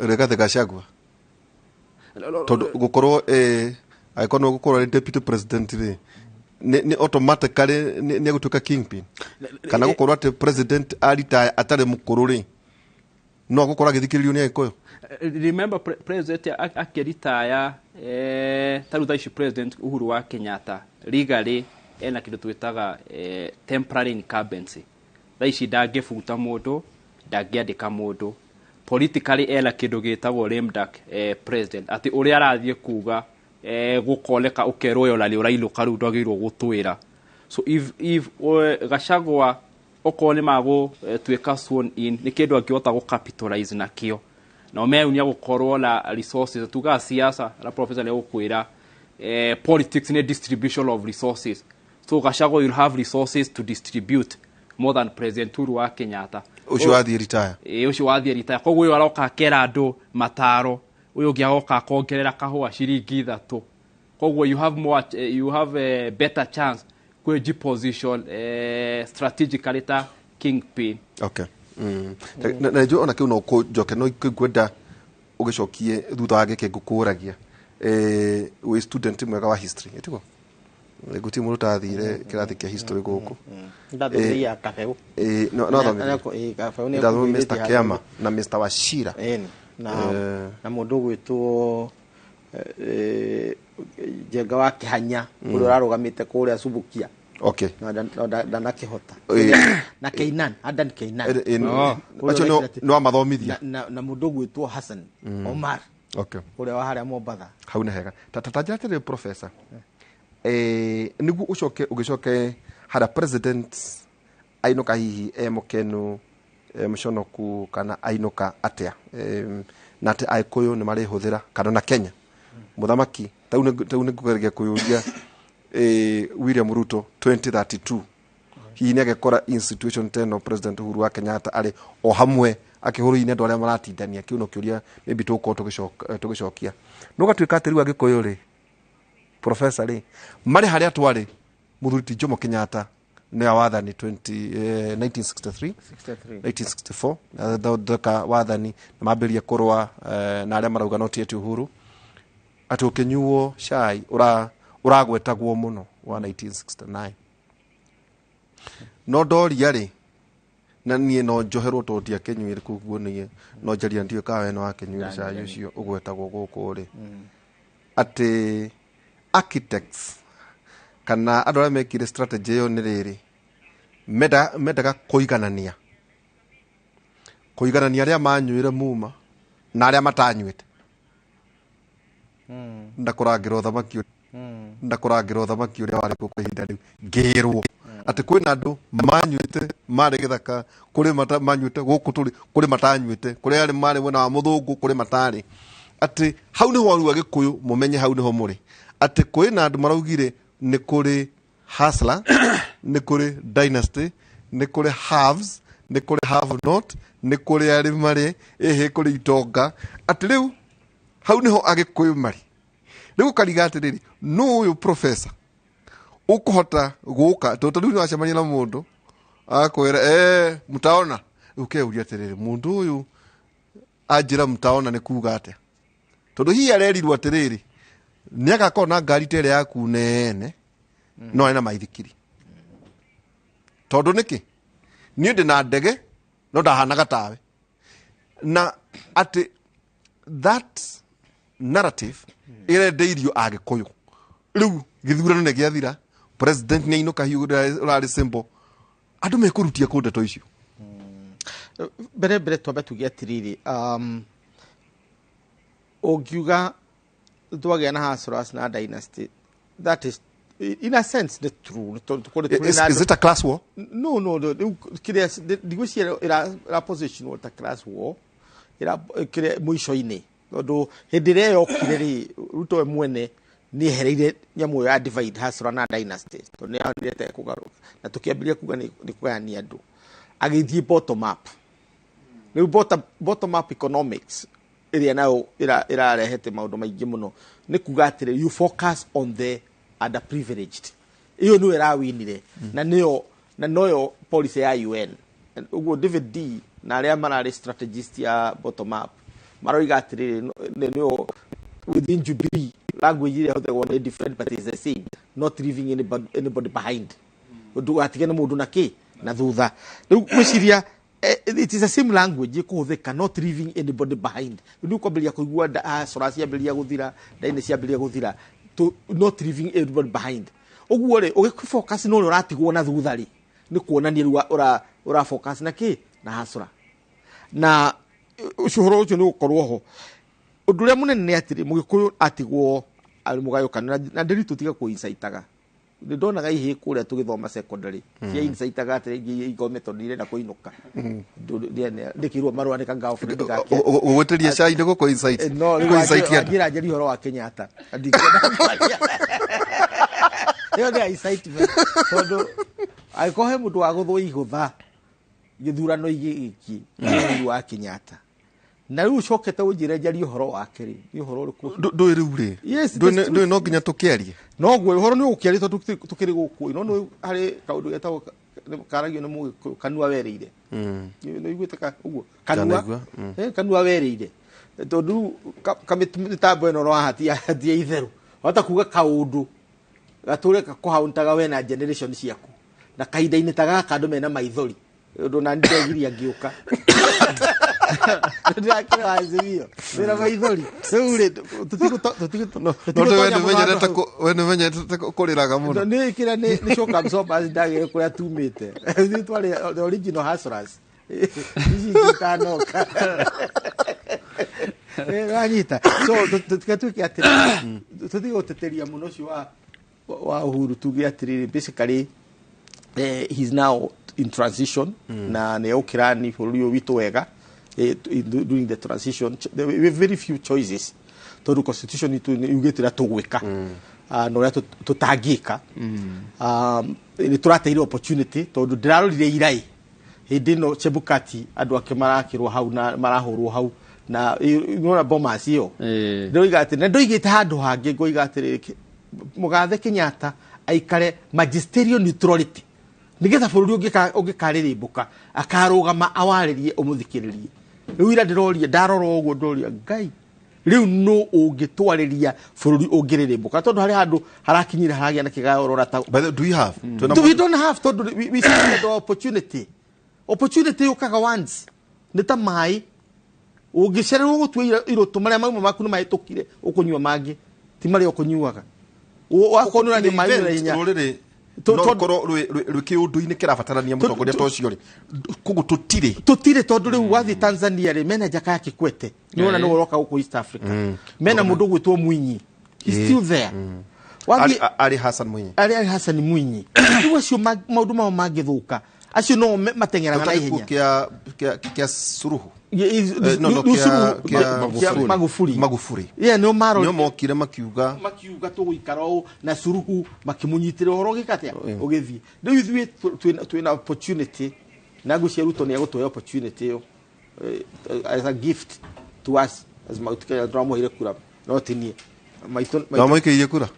Rigathi Gachagua tondu gukorwo aikono gukorwo deputy president ri ni automatically ni gutuka kingpin kana gukorwo ati president arita atari mukuru ri no gukorwo agithikiririo ni aikoyo remember president akiritaya taruta ici president Uhuru wa Kenyatta legally ena kindu twitaga temporary incumbency thaici ndangibuta mundu ndangiandika mundu politically ena kindu gitagwo lame duck president ati uria arathie kuga gukoleka ukerwo yo lali urailuka ru ndagirwo gutwira so if Gachagua okone mago tweka sworn in ni kindu angihota go capitalize na kio na meunia gukorwo la resources tuga siasa la professor leo kwira politics ne distribution of resources so Gachagua will have resources to distribute more than President Uhuru wa Kenyatta ucio wathi retire ucio wathi retire koguo yo aroka kera andu mataro uyu ngiagoka kongerera kahua ciringi 3 koguo you have a better chance kweji position strategically ta kingpin okay na jo ona kiuna ko joke no kwenda ugicokie thutha wa gike ngukuragia we student mwega wa history etiko guti mu tathire kirathi kia history guku ndathia kafeu no kafeu ni Mr. Kiama na Mr. Wachira na mundu gwitwo Jenga wa Kihanya uri rarugamite kuria Subukia okay na nakihota na Keinan Adan Keinan acho no amathomithia na mundu gwitwo Hassan Omar okay uri wa haria Mombatha hauna hega tatajatire professor nigu ugicoke hara president ainoka hihi mukenu mshonoku kana ainoka atia nate aikoyo ni mari huthira kana na Kenya muthamaki taune kugeria kuyuria William Ruto 2032 hihi ni agekora institution teno President Uhuru wa Kenyatta ari o hamwe akihuru-ine andu aria maratindania kiuno kiuria maybe tuko tugicokia no gatuika atiri wa gikoyo ri professor ri mari haria twari Mũthuri Jomo Kenyatta ni wathani 1964 daka wathani na maberia kurwa na aria marauga no tieti Uhuru ati ukinyuo shai uragwetagwo muno wa 1969 no doria ri na nie no njoherwo tondia kenyuire kuguo nie no jaria ndio kawe no akenyuire shai ucio ugwetagwo guku ri ati architects kana andu aria mekire strategy yo ni riri medaga kuiganania aria manyuire muma na aria matanyuite ndakurangirwo thamaki uria wari ku ihinda riu ngirwo ati kwina andu manyuite mari githaka kuri mata manyuite guku turi kuri matanyuite kuri ari mari wena wa muthungu kuri matari ati hau ni ho ruwa gikuyu mumenye hau ni ho muri ati kwina andu maraugire ni kuri hustler ni kuri dynasty ni kuri halves ni kuri have not ni kuri ari mari kuri itonga ati riu hau ni ho agikuyu mari riu kariga atiriri no uyu professor ukuhota guka to riu wacemania na mundu akwira mutaona ukeuria atiriri mundu uyu ajira mutaona ni kuga atia tondu hi arerirwo atiriri ni agakona ngari tere yaku nene no ena maithikiri tondu niki ni ndi na ndege no ndahanaga tawe na ati that narrative irendeirio agikuyu riu githurano ne giathira president ni inuka hiu urari simple andu mekurutia ku ndeto icio bere twambe tugia tiriri ogiuga twagia na Hasuras na dynasty that is in a sense the true is it a class war? No kile digwisi era position what a class war era kile mwisho ine ndo hedire yo kile ruto mwene ni hereire nyamu ya divide Hasura na dynasty to ni andete kugaruka na tukiambiria kuga ni kugania andu agithie bottom up ni bottom up economics iria nayo ira rehete maundu maingi muno ni kuga atire you focus on the underprivileged iyo no era winire na noyo policy ya UN ugo David D na aria marari strategist ya bottom up maroiga atire no within Jubilee language ile how they different but is the same not leaving anybody behind udu atigene mundu na ki na thutha riu gwiciria it is the same language ikuhuthika not leaving anybody behind riu kwambiria kuigua Hasuras yambiria guthira dynasty yambiria guthira to not leaving anybody behind uguo ri ugifocus no uratigwo na thutha ri ni kuonania ura focus na ki na Hasura na ucuhoro ucio ni ukorwo ho unduria munene ni atiri mugikuyu atigwo ari mugayukana na ndiritu tiga ku insaitaga ndonaga ihe kuria tugithoma secondary cia insaitaga atiri igo method ile na kuinuka ndikirwo marwa ni kangao friend gake uweteria cai ndiko ku insight no ngira njeri horo wa Kenyatta yo ni insight tondu aikohe mundu wa guthwo igutha githurano igiki ni wa Kenyatta na riu cokete unjire njeri horo wake ri ni horo uriku ndui riu ri ndui no nginya tukiarie no gwe horo ni ukiarie to tukiri guku no hari kaundu getagwo karagio ni mu kanua wereire no igweteka uguo kanua wereire tondu kamitambo eno ro hatia itheru wata kuga kaundu gature kuhauntaga we na generation ciaku na kahinda-ini tagaka andu mena maithori ndo na ndigiria ngiuka ndakira azio mera maithori seure wene menyete kuriraga muno ni kira ni shoka msoba ndagire kuria tumite ni twale the original Hasuras hizi zitanoka ranyita so tukatuke atira tutigo teteria muno cio wa Uhuru tuge atiri basically he's now in transition na neokirani folio witu wega during the transition there were very few choices to the constitution to yugetira tugwika no ya tutagika ni turateire opportunity to ndirarorire irai hindi no Chebukati andu ake marakirwo hau na marahurwo hau na ngora bombas iyo ndoiga ati na ndoigite handu hangi ngoiga ati mugathe Kenyatta aikare magisterial neutrality nigetha bururi ungikaririmbuka akarugama awaririe umuthikiririe riu ira ndiroria ndarora uguo ndoria ngai riu no ungitwariria bururi ungiririmbuka tondu hari handu harakinyira haragia na kigaorora ta but do you have we don't have to we see the opportunity ukaga once nita mai ungicererwo gutwa iroto maria mauma maku ni mahitukire ukunywa mangi ti maria ukunyuaga wakonura ni mai na hinya no koro rwiki undu-ini kirabatarania mutongoria to cio ri kugu tutire tondu riu wathi Tanzania ri manager ka Kikwete ni ona no uroka guku East Africa mena mundu gwitwo Mwinyi he's still there Ali Hassan Mwinyi Ali Hassan Mwinyi iwe cio maundu mao mangithuka acio no matengeraga na ihenya kia suruhu Magufuli no maro no mokire makiuga tuguikara u na suruhu makimunyitira horo gikatia ugithi riu ithui twina opportunity na gucia ruto ni agutoya opportunity yo as a gift to us as mautikaya drama ile kura no tinie maitå kura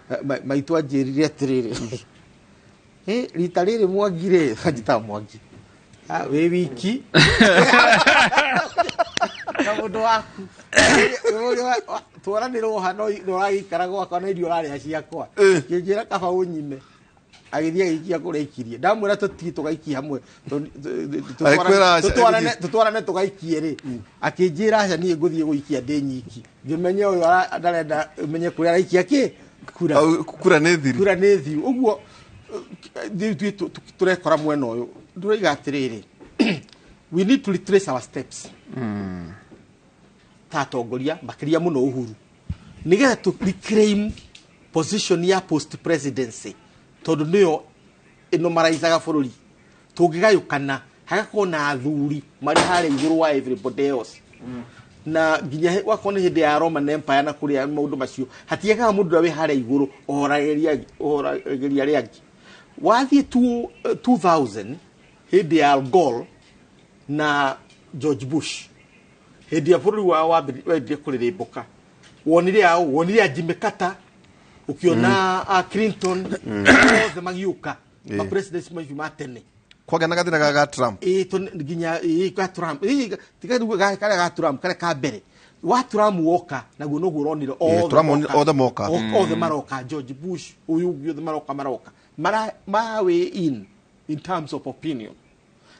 maitå anjärire atiriri rita riri mwangire anjita mwangi we wiki na mundu waku twaranirwo hano no ragikara gwakwa na irio rari ciakwa nginjira kaba unyime agithia gikia kurikirie ndamwira tuti tugaikia hamwe tutwarane tugaikie ri akinjira aca nie nguthie guikia ndi nyiki ngimenye uyu ndarenda menye kuria araikia ki kura ni thiru uguo turekora mwena uyu nduriga atiriri we need to retrace our steps tatongoria makiria muno Uhuru nigetha to reclaim position ya post presidency tondu niyo ino maraizaga bururi tungigayukana hagakona athuri mari hare iguru wa everybody else na ginya wakone hindi ya Roman Empire na kuria maundu macio hatiega mundu we hare iguru orageria riangi wathi 2000 hindi ya Al Gore na George Bush hindi ya bururi wa wendie kuririmbuka wonire Jimmy Carter ukiona Clinton the magiuka ma president ma tene kwaga na gathina ga Trump ginya ga Trump tiga ga Trump kare ka bere wa Trump woka na guno guronire all the maroka George Bush uyu the maroka mara way in terms of opinion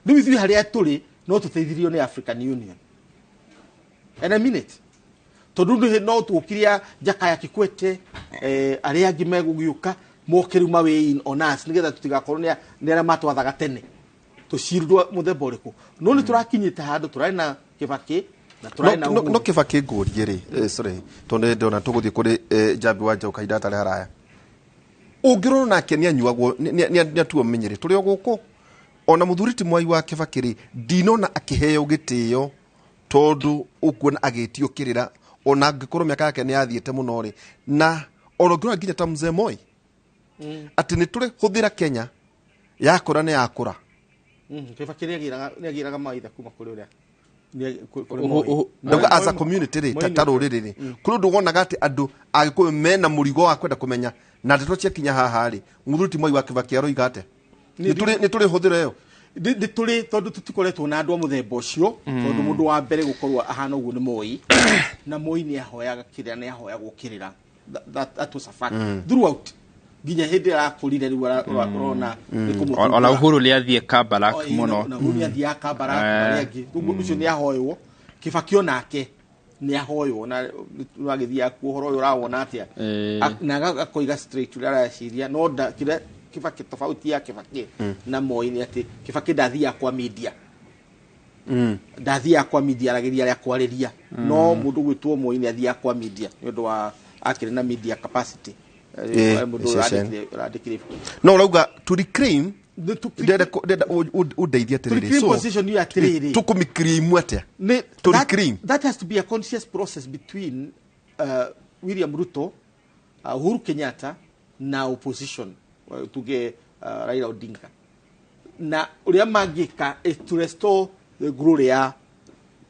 niwi hari aturi no tuteithirio ni African Union and a minute tondu he no tukiria Jakaya Kikwete aria angi megugiuka mokeru mawe in on us nigetha tutigakorwo ni ara matwathaga tene tucirudwa muthemba uriku no ni turakinyite handu turaina Kibaki na turaina no Kibaki ngurie ri sorry tondu ndona tuguthie kuri Jambi wa Njau kahinda tare haraya ungirwo nake ni anyuagwo ni atuo menyere turi guku ona Mũthuri Mwai wa Kibaki ri ndinona akiheo gitio tondu ukuona agitio kirira ona ngikorwo miaka yake ni yathiete muno ri na orogora nginya ta Mzee Moi ati ni turi huthira Kenya yakora ni yakura Kibaki ni agiraga maitha kuma kuri uria ndoga as a community ri tataruriri ri kuri ndu wonaga ati andu agikuyu mena murigo wa kwenda kumenya na ndeto cia kinya haha ri Mũthuri Mwai wa Kibaki aroiga ate ni turi huthira yo ndi turi tondu tutikoretwo na andu a muthemba ucio tondu mundu wa mbere gukorwo ahana uguo ni Moi na Moi ni ahoyaga kiria ni ahoya gukirira that was a fact throughout ginya hindi akurire riu rona ona Uhuru liathie Kabarak muno na Uhuru liathie Kabarak ariangi ucio ni ahoywo Kibaki onake ni ahoywo na agithia ku horo uyu rawona atia na akoiga straight uri araciria no kire Kibaki tofauti ya Kibaki na Moi ni ati Kibaki ndathia kwa media ndathia kwa media arageria ria kwariria no mundu gwitwo Moi ni athia kwa media ni undu wa akire na media capacity no urauga to reclaim udeithia tiriri so position you atiriri tukumikrimu atia to reclaim that has to be a conscious process between William Ruto Uhuru Kenyatta na opposition tuge Raila Odinga na uria magika is to restore the glory ya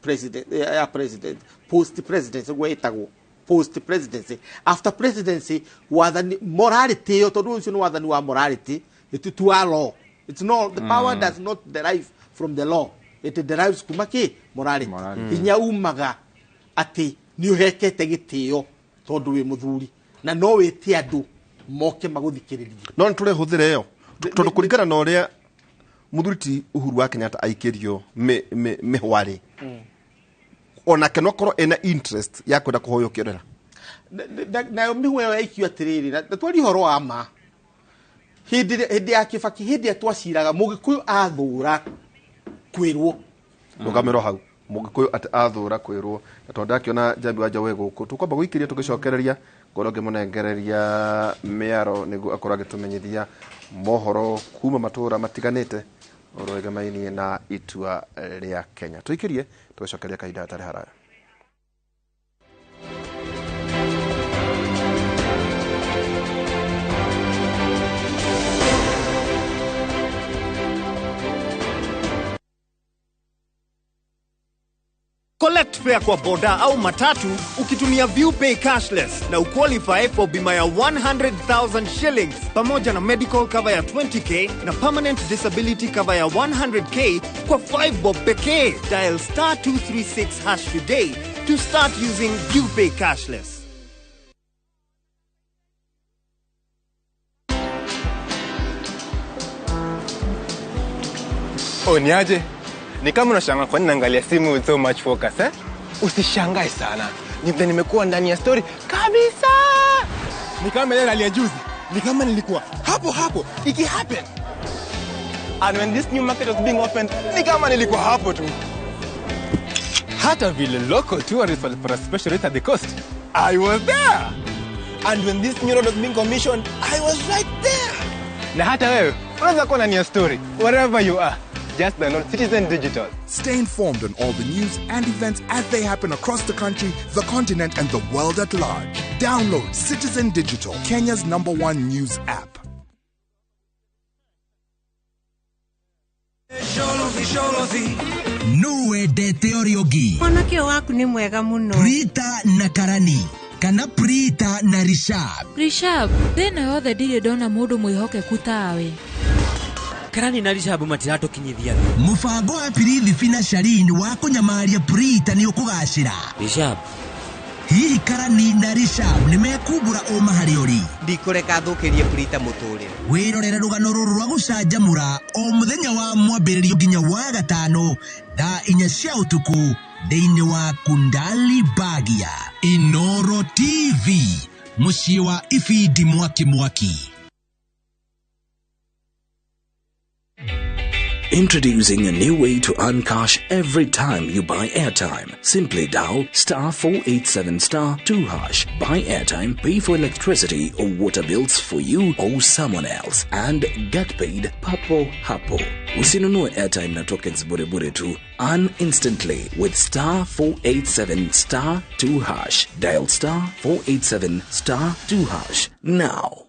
president post presidency gwetagwo post presidency after presidency wathani morality yo tondu ucio ni wathani wa morality it to our law it's not the power does not derive from the law it derives kuma ki morality inya umaga ati ni uhekete gitio tondu wi muthuri na no witi andu moke maguthikiriria no ntule huthire yo tondu kuringana na uria Mũthuri Uhuru wa Kenyatta aikirio mihwari ona kenwa korwo ena interest ya kwenda kuhoyo kirera na mihwe ya ikio atiriri na twari horo wa ma hindi ya Kibaki hindi atwaciraga Mũgikuyu athura kwirwo rugamiro hau mugikuyu at athura kwirwo atondakiona Jambi wa Njawe guku tukwamba guikiria tugicokereria ngoroge munengereria miaro nigu akora gitumenyithia mohoro kuma matura matiganite orogemaini na itua ria Kenya tuikirie tugicokereria kaida tare haraya. Collect fare kwa boda au matatu ukitumia ViewPay cashless na uqualify for bima ya 100,000 shillings pamoja na medical cover ya 20k na permanent disability cover ya 100k kwa 5 bob pekee. Dial *236# today to start using ViewPay cashless. Niaje? Ni kama unashangaa kwa nini naangalia simu with so much focus Usishangae sana. Nimekuwa ndani ya story kabisa. Ni kama ile hali ya juzi. Ni kama nilikuwa hapo iki happen. And when this new market was being opened, ni kama nilikuwa hapo tu. Hata vile local tourists for a special rate at the coast, I was there. And when this new road was being commissioned, I was right there. Na hata wewe unaweza kuwa ndani ya story wherever you are. Just download Citizen Digital. Stay informed on all the news and events as they happen across the country, the continent, and the world at large. Download Citizen Digital, Kenya's #1 news app. Nuwendete Oriogi. Mwanake waku ni mwega muno. Prita na Karani. Kana Prita na Rishab. Rishab, thina yothe ndirĩ ndona mũndũ mwĩhokeku tawe. Karani na Rishab matirato kinyithia. Mufango wa Pirithi Fina Sharini wa kunyamaria Prita ni ukugacira. Rishab. Hihi Karani na Rishab ni mekubura o mahari ori. Ndikureka thukirie Prita muturire. Wirorera rugano ruru rwa gucanjamura o muthenya wa mwambiririo nginya wa gatano thaa 4 cia utuku thiini wa Kundali Bagia Inoro TV mucii wa Ifidi Mwaki. Introducing a new way to earn cash every time you buy airtime. Simply dial *487*2#. Buy airtime, pay for electricity or water bills for you or someone else, and get paid papo hapo. Usinunue airtime na tokens bure tu. Earn instantly with *487*2#. Dial *487*2# now.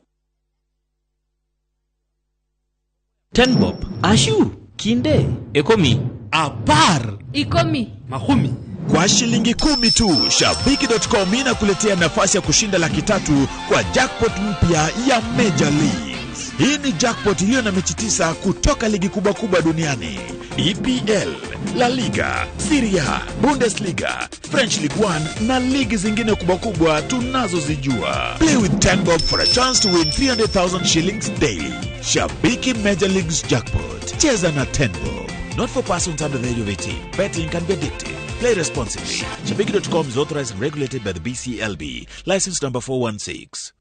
10 bob. Ashu. Kinde. Ekomi. Apar. Ikomi. Mahumi. Kwa shilingi 10 tu, Shabiki.com inakuletea nafasi ya kushinda $300,000 kwa jackpot mpya ya Major Leagues. Hii ni jackpot iliyo na mechi 9 kutoka ligi kubwa duniani. EPL, La Liga, Serie A, Bundesliga, French League 1 na ligi zingine kubwa tunazozijua. Play with 10 bob for a chance to win 300,000 shillings daily. Shabiki Major Leagues Jackpot. Cheza na 10 bob. Not for persons under the age of 18. Betting can be addictive. Play responsibly. Shabiki.com is authorized and regulated by the BCLB. License number 416.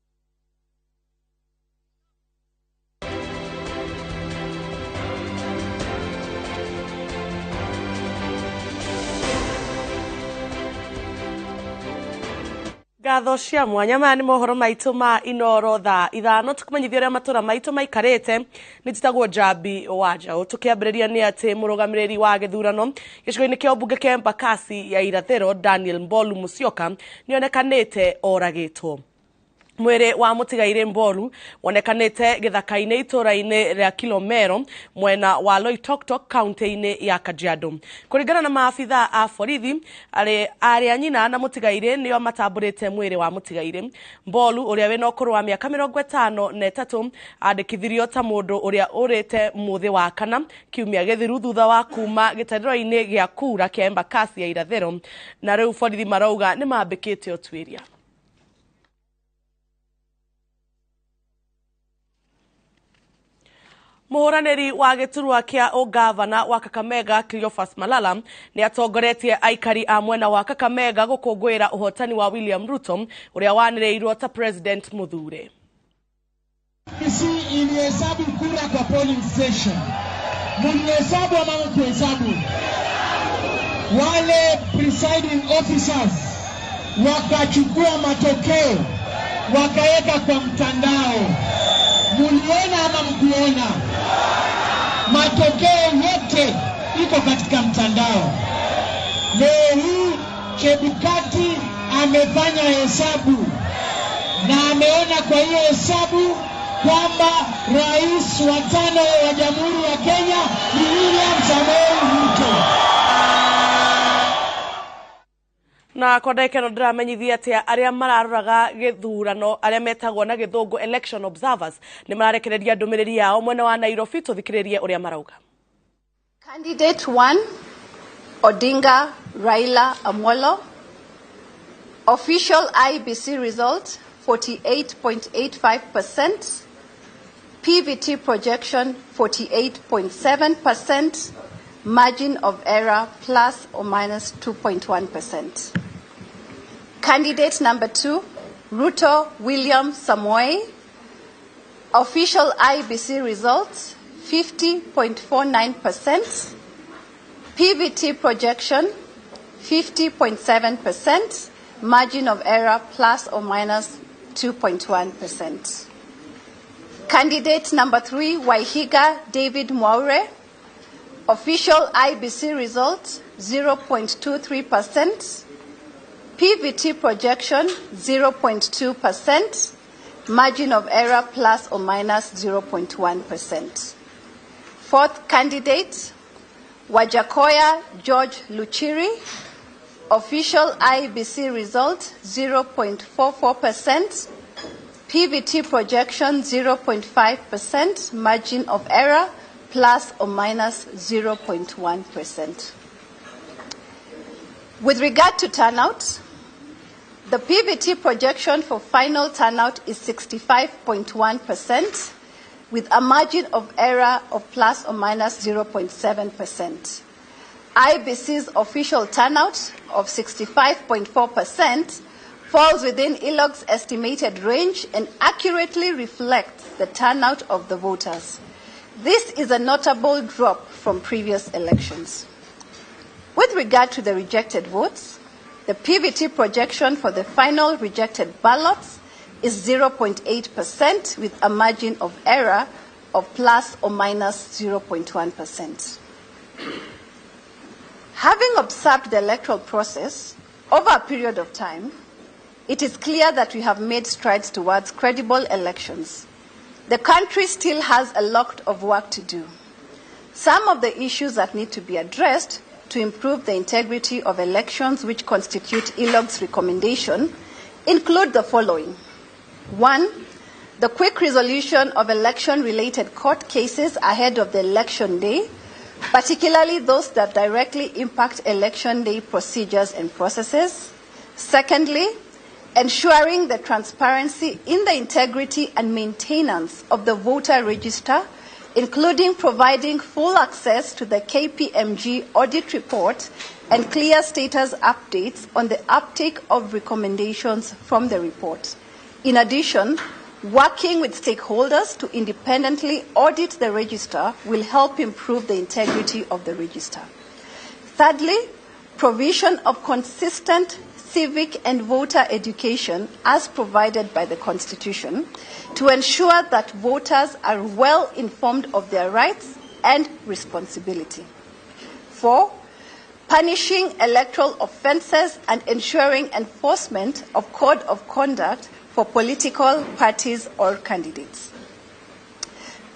Gatho cia mwanya maya ni mohoro maitu ma Inoro thaa 5 tukumenyithia uria matura maitu maikarite ni titagwo Jambi wa Njaũ tukiambiriria ni ati murugamiriri wa githurano gicigo-ini kia mbunge kia Embakasi ya irathiro Daniel Mbolu Musyoka nionekanite oragitwo. Mwere wa mutigaire Mbolu wonekanite githaka-ini itura-ini ria Kilomero mwena wa Loitoktok county-ini ya Kajiado. Kuringana na maafitha a borithi ari anyina na mutigaire nio matamburite mwere wa mutigaire Mbolu uria wina ukuru wa miaka 53 andikithirio ta mundu uria urite muthi wa kana kiumia githiru thutha wa kuma gitariro-ini gia kura kia Embakasi ya irathiro na riu borithi marauga ni mambikite utwiria. Muhuraniri wa giturwa kia ugavana wa Kakamega Cleophas Malala ni atongoretie aikari a mwena wa Kakamega gukungwira uhotani wa William Ruto uria wanireirwo ta President Mũthure. Sisi ilihesabu kura kwa polling station. Mlihesabu ama mkuhesabu? wale presiding officers wakachukua matokeo wakaweka kwa mtandao. Muliona ama mkuona? Matokeo yote iko katika mtandao. Leo hii Chebukati amefanya hesabu na ameona kwa hiyo hesabu kwamba rais wa 5 wa Jamhuri ya Kenya ni William Samoei Ruto. Na kodeke no ndiramenyithia atia aria mararoraga githurano aria metagwo na githungu election observers ni mararekereria ndumiriri yao mwena wa Nairobi tuthikiririe uria marauga. Candidate 1 Odinga Raila Amolo. Official IBC result 48.85%. PVT projection 48.7%. Margin of error plus or minus 2.1%. Candidate number 2, Ruto William Samoei. Official IBC results 50.49%. PVT projection 50.7%. Margin of error plus or minus 2.1%. Candidate number 3, Waihiga David Mũthure. Official IBC results 0.23%. PVT projection 0.2%. Margin of error plus or minus 0.1%. Fourth candidate, Wajakoya George Luchiri. Official IBC result 0.44%. PVT projection 0.5%. Margin of error plus or minus 0.1%. With regard to turnout, the PVT projection for final turnout is 65.1%, with a margin of error of plus or minus 0.7%. IBC's official turnout of 65.4% falls within ILOG's estimated range and accurately reflects the turnout of the voters. This is a notable drop from previous elections. With regard to the rejected votes, the PVT projection for the final rejected ballots is 0.8% with a margin of error of plus or minus 0.1%. Having observed the electoral process over a period of time, it is clear that we have made strides towards credible elections. The country still has a lot of work to do. Some of the issues that need to be addressed to improve the integrity of elections which constitute ILOG's recommendation include the following. 1, the quick resolution of election-related court cases ahead of the election day, particularly those that directly impact election day procedures and processes. Secondly, ensuring the transparency in the integrity and maintenance of the voter register, including providing full access to the KPMG audit report and clear status updates on the uptake of recommendations from the report. In addition, working with stakeholders to independently audit the register will help improve the integrity of the register. Thirdly, provision of consistent civic and voter education as provided by the Constitution to ensure that voters are well informed of their rights and responsibility. 4, punishing electoral offences and ensuring enforcement of code of conduct for political parties or candidates.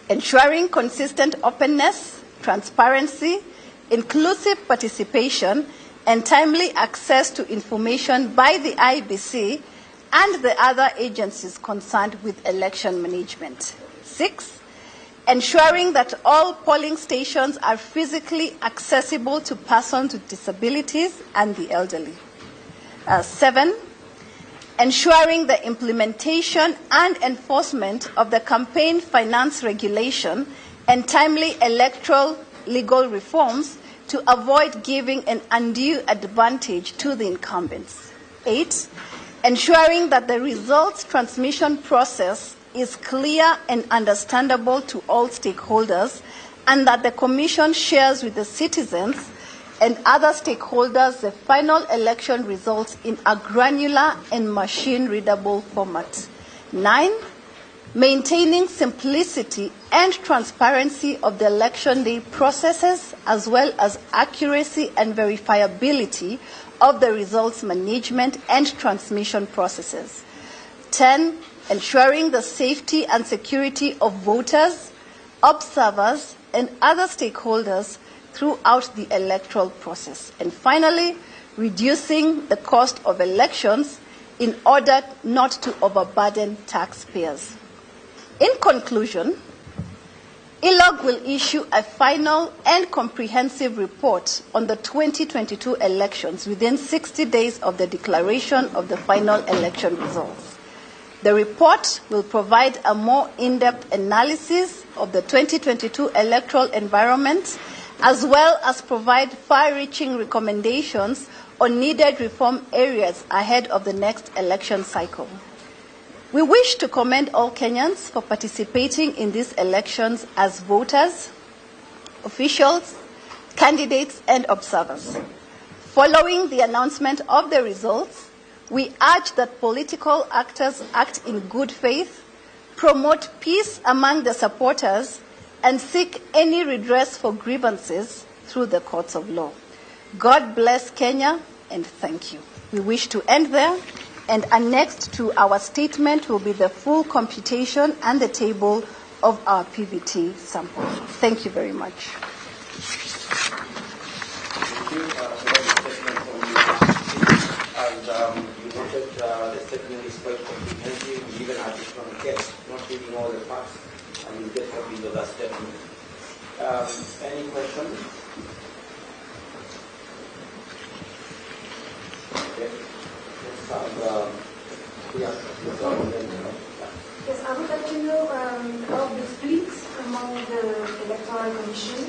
Ensuring consistent openness, transparency, inclusive participation, and timely access to information by the IBC and the other agencies concerned with election management. 6, ensuring that all polling stations are physically accessible to persons with disabilities and the elderly. 7, ensuring the implementation and enforcement of the campaign finance regulation and timely electoral legal reforms to avoid giving an undue advantage to the incumbents. 8, ensuring that the results transmission process is clear and understandable to all stakeholders and that the Commission shares with the citizens and other stakeholders the final election results in a granular and machine-readable format. 9, maintaining simplicity and transparency of the election day processes, as well as accuracy and verifiability of the results management and transmission processes. 10, ensuring the safety and security of voters, observers, and other stakeholders throughout the electoral process. And finally, reducing the cost of elections in order not to overburden taxpayers. In conclusion, ILOG will issue a final and comprehensive report on the 2022 elections within 60 days of the declaration of the final election results. The report will provide a more in-depth analysis of the 2022 electoral environment, as well as provide far-reaching recommendations on needed reform areas ahead of the next election cycle. We wish to commend all Kenyans for participating in these elections as voters, officials, candidates, and observers. Following the announcement of the results, we urge that political actors act in good faith, promote peace among the supporters, and seek any redress for grievances through the courts of law. God bless Kenya, and thank you. We wish to end there, and annexed to our statement will be the full computation and the table of our PVT sample. Thank you very much. The statement is quite comprehensive. We even had it from text, not reading all the facts, and we'll get copies of that statement. Any questions? Okay. Let's have, Yes, I would like to know of the splits among the Electoral Commission.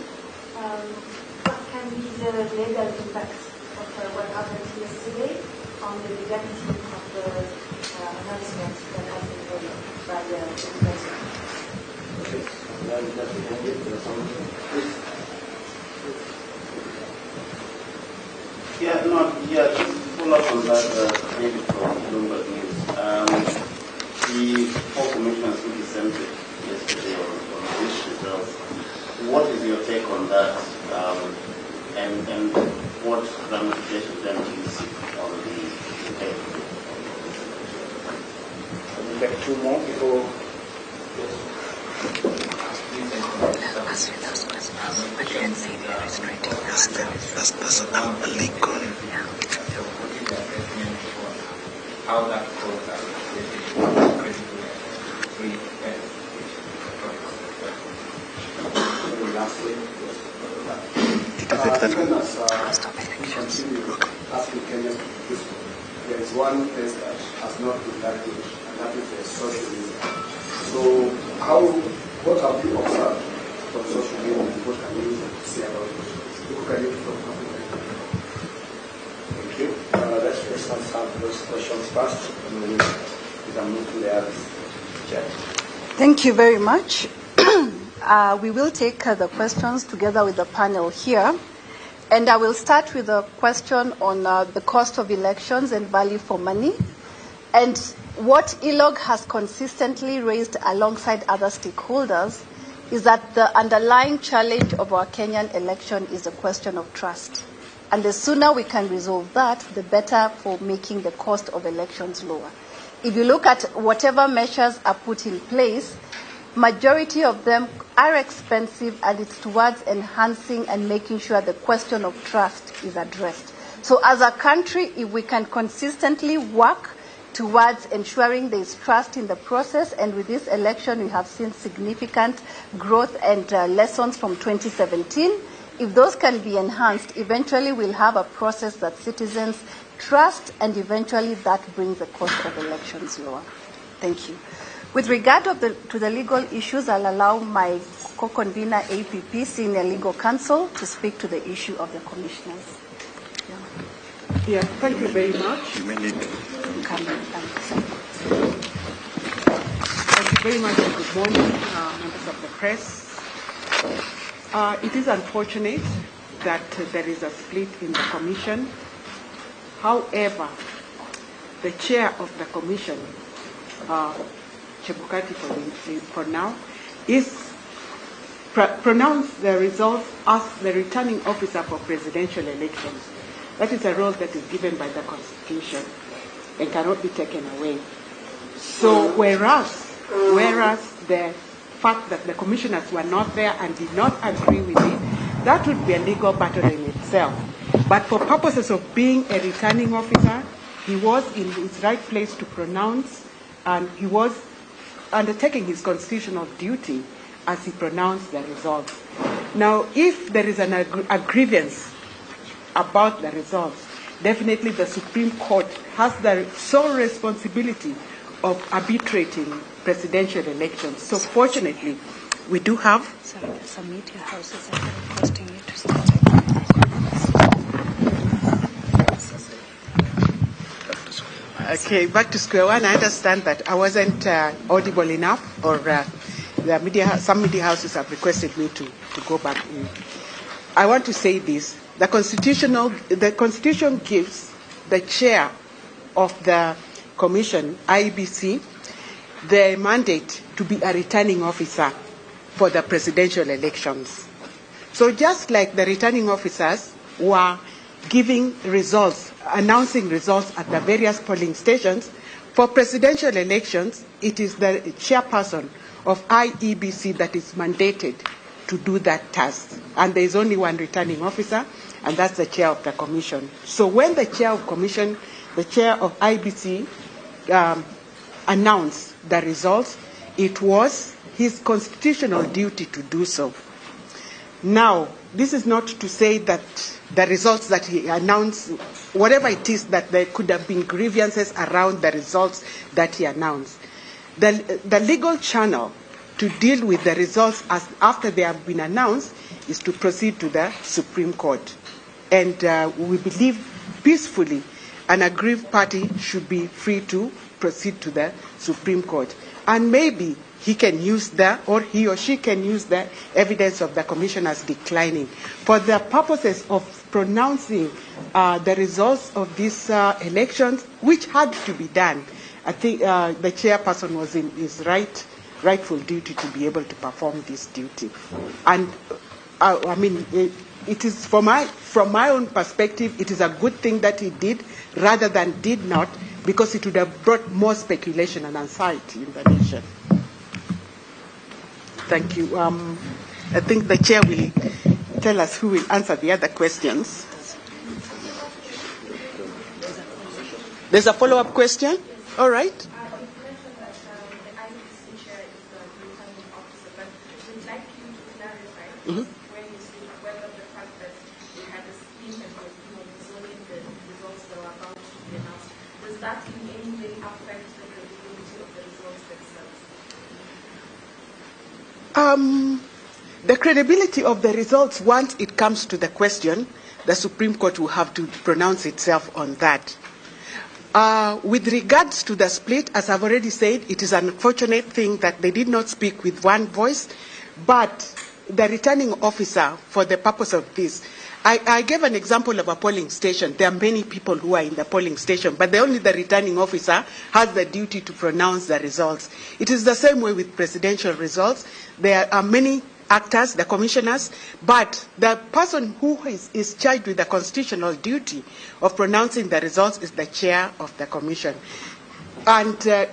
What can be the legal impact of what happened yesterday on the legality of the announcement that has been made by the President? Just follow up on that, maybe from Bloomberg News. The four commissioners who dissented yesterday on these results, what is your take on that? And what ramifications then do you see on the paper? Can you take two more before? How that goes lastly, there is one test that has not been that good, and that is the social media. So, what have you observed from social media, and what can you say about it? Who can you from Africa? Thank you. Let's first answer those questions first, and then we can move to the others. Thank you very much. We will take the questions together with the panel here. And I will start with a question on the cost of elections and value for money. And what ILOG has consistently raised alongside other stakeholders is that the underlying challenge of our Kenyan election is a question of trust. And the sooner we can resolve that, the better for making the cost of elections lower. If you look at whatever measures are put in place, majority of them are expensive, and it's towards enhancing and making sure the question of trust is addressed. So as a country, if we can consistently work towards ensuring there is trust in the process, and with this election we have seen significant growth and lessons from 2017, if those can be enhanced, eventually we'll have a process that citizens trust, and eventually that brings the cost of elections lower. Thank you. With regard to the legal issues, I'll allow my co-convener, APP, Senior Legal Counsel, to speak to the issue of the commissioners. Yeah, thank you very much. You may need to come in. Thank you very much, and good morning, members of the press. It is unfortunate that there is a split in the commission. However, the chair of the commission, Chebukati for now, is pronounced the results as the returning officer for presidential elections. That is a role that is given by the Constitution and cannot be taken away. So whereas the fact that the commissioners were not there and did not agree with it, that would be a legal battle in itself. But for purposes of being a returning officer, he was in his right place to pronounce, and he was undertaking his constitutional duty as he pronounced the results. Now, if there is a grievance about the results, definitely the Supreme Court has the sole responsibility of arbitrating presidential elections. So fortunately, we do have... Sorry, some media houses are requesting you to start. Okay, back to square one. I understand that I wasn't audible enough, or some media houses have requested me to go back in. I want to say this. The Constitution gives the chair of the commission, IEBC, the mandate to be a returning officer for the presidential elections. So just like the returning officers were giving results, announcing results at the various polling stations, for presidential elections, it is the chairperson of IEBC that is mandated to do that task. And there is only one returning officer, and that's the chair of the commission. So when the chair of commission, the chair of IEBC announced the results, it was his constitutional duty to do so. Now, this is not to say that the results that he announced, whatever it is, that there could have been grievances around the results that he announced. The legal channel to deal with the results after they have been announced is to proceed to the Supreme Court. And we believe peacefully an aggrieved party should be free to proceed to the Supreme Court. And maybe he can use or he or she can use the evidence of the commission as declining. For the purposes of pronouncing the results of these elections, which had to be done, I think the chairperson was in his rightful duty to be able to perform this duty. And I mean, it is from my own perspective, it is a good thing that he did rather than did not, because it would have brought more speculation and anxiety in the nation. Thank you. I think the chair will tell us who will answer the other questions. There's a follow-up question? All right. Mm-hmm. That in any way affect the credibility of the results themselves? The credibility of the results, once it comes to the question, the Supreme Court will have to pronounce itself on that. With regards to the split, as I've already said, it is an unfortunate thing that they did not speak with one voice, but the returning officer, for the purpose of this, I gave an example of a polling station. There are many people who are in the polling station, but only the returning officer has the duty to pronounce the results. It is the same way with presidential results. There are many actors, the commissioners, but the person who is charged with the constitutional duty of pronouncing the results is the chair of the commission. And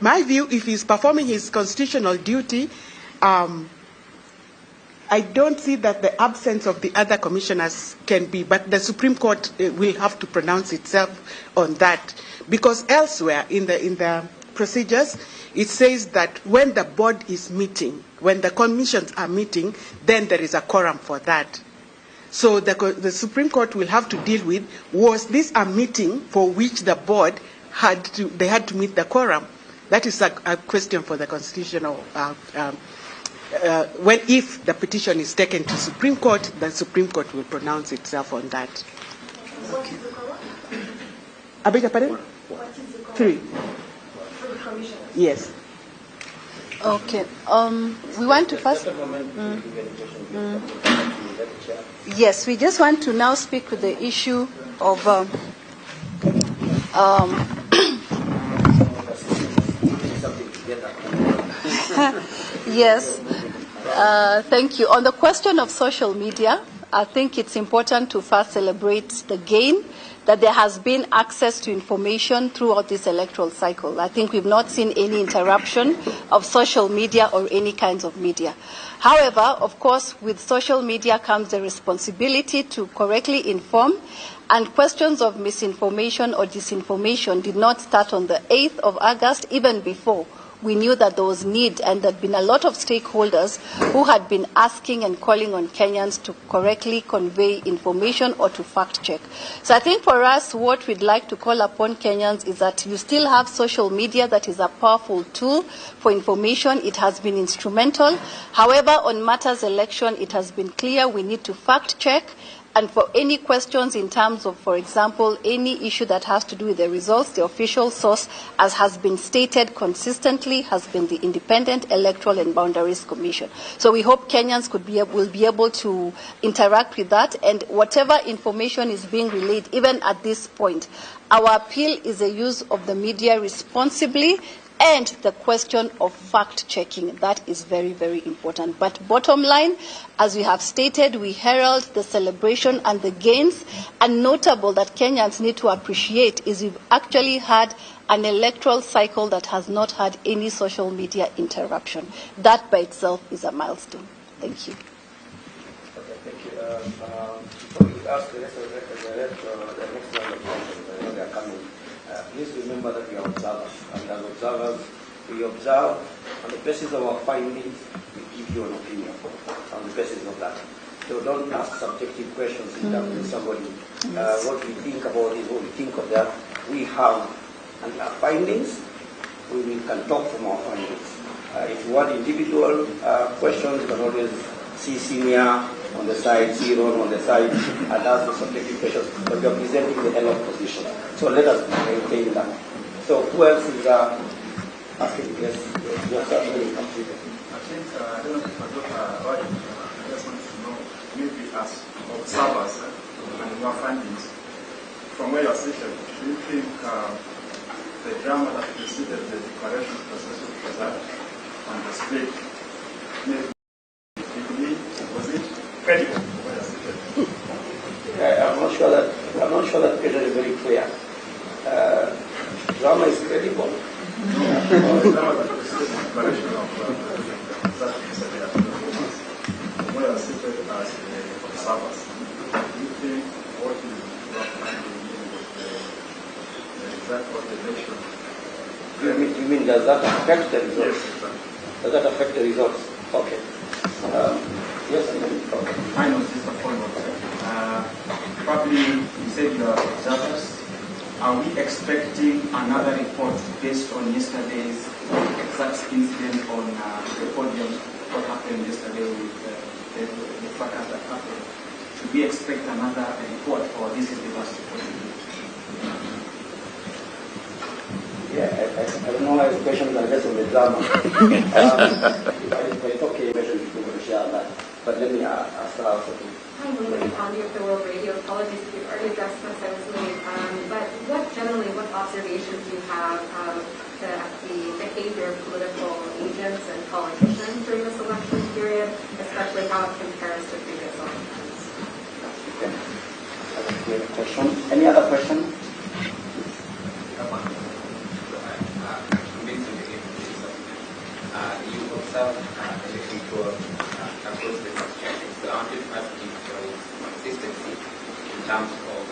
my view, if he's performing his constitutional duty, I don't see that the absence of the other commissioners can be, but the Supreme Court will have to pronounce itself on that, because elsewhere in the procedures, it says that when the board is meeting, when the commissions are meeting, then there is a quorum for that. So the Supreme Court will have to deal with, was this a meeting for which the board had to meet the quorum? That is a question for the constitutional. If the petition is taken to Supreme Court, the Supreme Court will pronounce itself on that. What is the quorum? I beg your pardon? What is the quorum? 3. For the commissioners? Yes. Okay. We want to first. Yes, we just want to now speak to the issue of. Yes. Thank you. On the question of social media, I think it's important to first celebrate the gain that there has been access to information throughout this electoral cycle. I think we've not seen any interruption of social media or any kinds of media. However, of course, with social media comes the responsibility to correctly inform, and questions of misinformation or disinformation did not start on the 8th of August, even before. We knew that there was need, and there had been a lot of stakeholders who had been asking and calling on Kenyans to correctly convey information or to fact check. So I think for us, what we'd like to call upon Kenyans is that you still have social media that is a powerful tool for information. It has been instrumental. However, on matters election, it has been clear we need to fact check. And for any questions in terms of, for example, any issue that has to do with the results, the official source, as has been stated consistently, has been the Independent Electoral and Boundaries Commission. So we hope Kenyans will be able to interact with that, and whatever information is being relayed, even at this point, our appeal is the use of the media responsibly, and the question of fact-checking. That is very, very important. But bottom line, as we have stated, we herald the celebration and the gains, and notable that Kenyans need to appreciate is we've actually had an electoral cycle that has not had any social media interruption. That by itself is a milestone. Thank you. Okay, thank you. Before we ask the next round of questions, I know they are coming. Please remember that we are observers, and as observers, we observe on the basis of our findings, we give you an opinion on the basis of that. So don't ask subjective questions in terms of somebody, what we think about this, what we think of that. We have our findings, we can talk from our findings. If you want individual questions, you can always see senior on the side, zero on the side, and ask the subjective questions, but we are presenting the L of position. So let us maintain that. So who else is asking? Yes, certainly complete. I think, I don't know if I just want to know, maybe as observers and your findings, from where you are seated, do you think the drama that preceded the declaration process of result on the split, maybe was it credible? I'm not sure that question is very clear. Drama is credible. You mean does that affect the results? Does that affect the results? Okay. Yes, okay. I know this is a follow-up. Probably you said you are observers. Are we expecting another report based on yesterday's exact incident on the podium, what happened yesterday with the fracas that happened? Should we expect another report, or this is the last report? Yeah, I don't know why the question is addressed on the drama. If it's okay, maybe we will share that. But let me ask her also. Hi, Lily, on the World Radio. Apologies if you've already addressed this, I was late. But what observations do you have of the behavior of political agents and politicians during this election period, especially how it compares to previous elections? Okay. That's a clear question. Any other question? You observe election fraud across the country. So I wanted to ask if there was consistency in terms of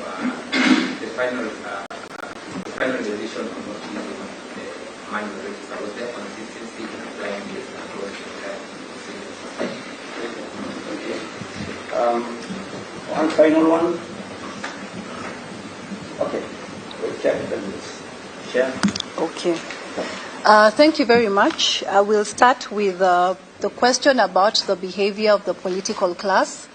the final decision on not using the manual register. Was there consistency in applying this across the entire Okay. One final one. Okay. We'll check this. Share. Okay. Thank you very much. I will start with the question about the behavior of the political class.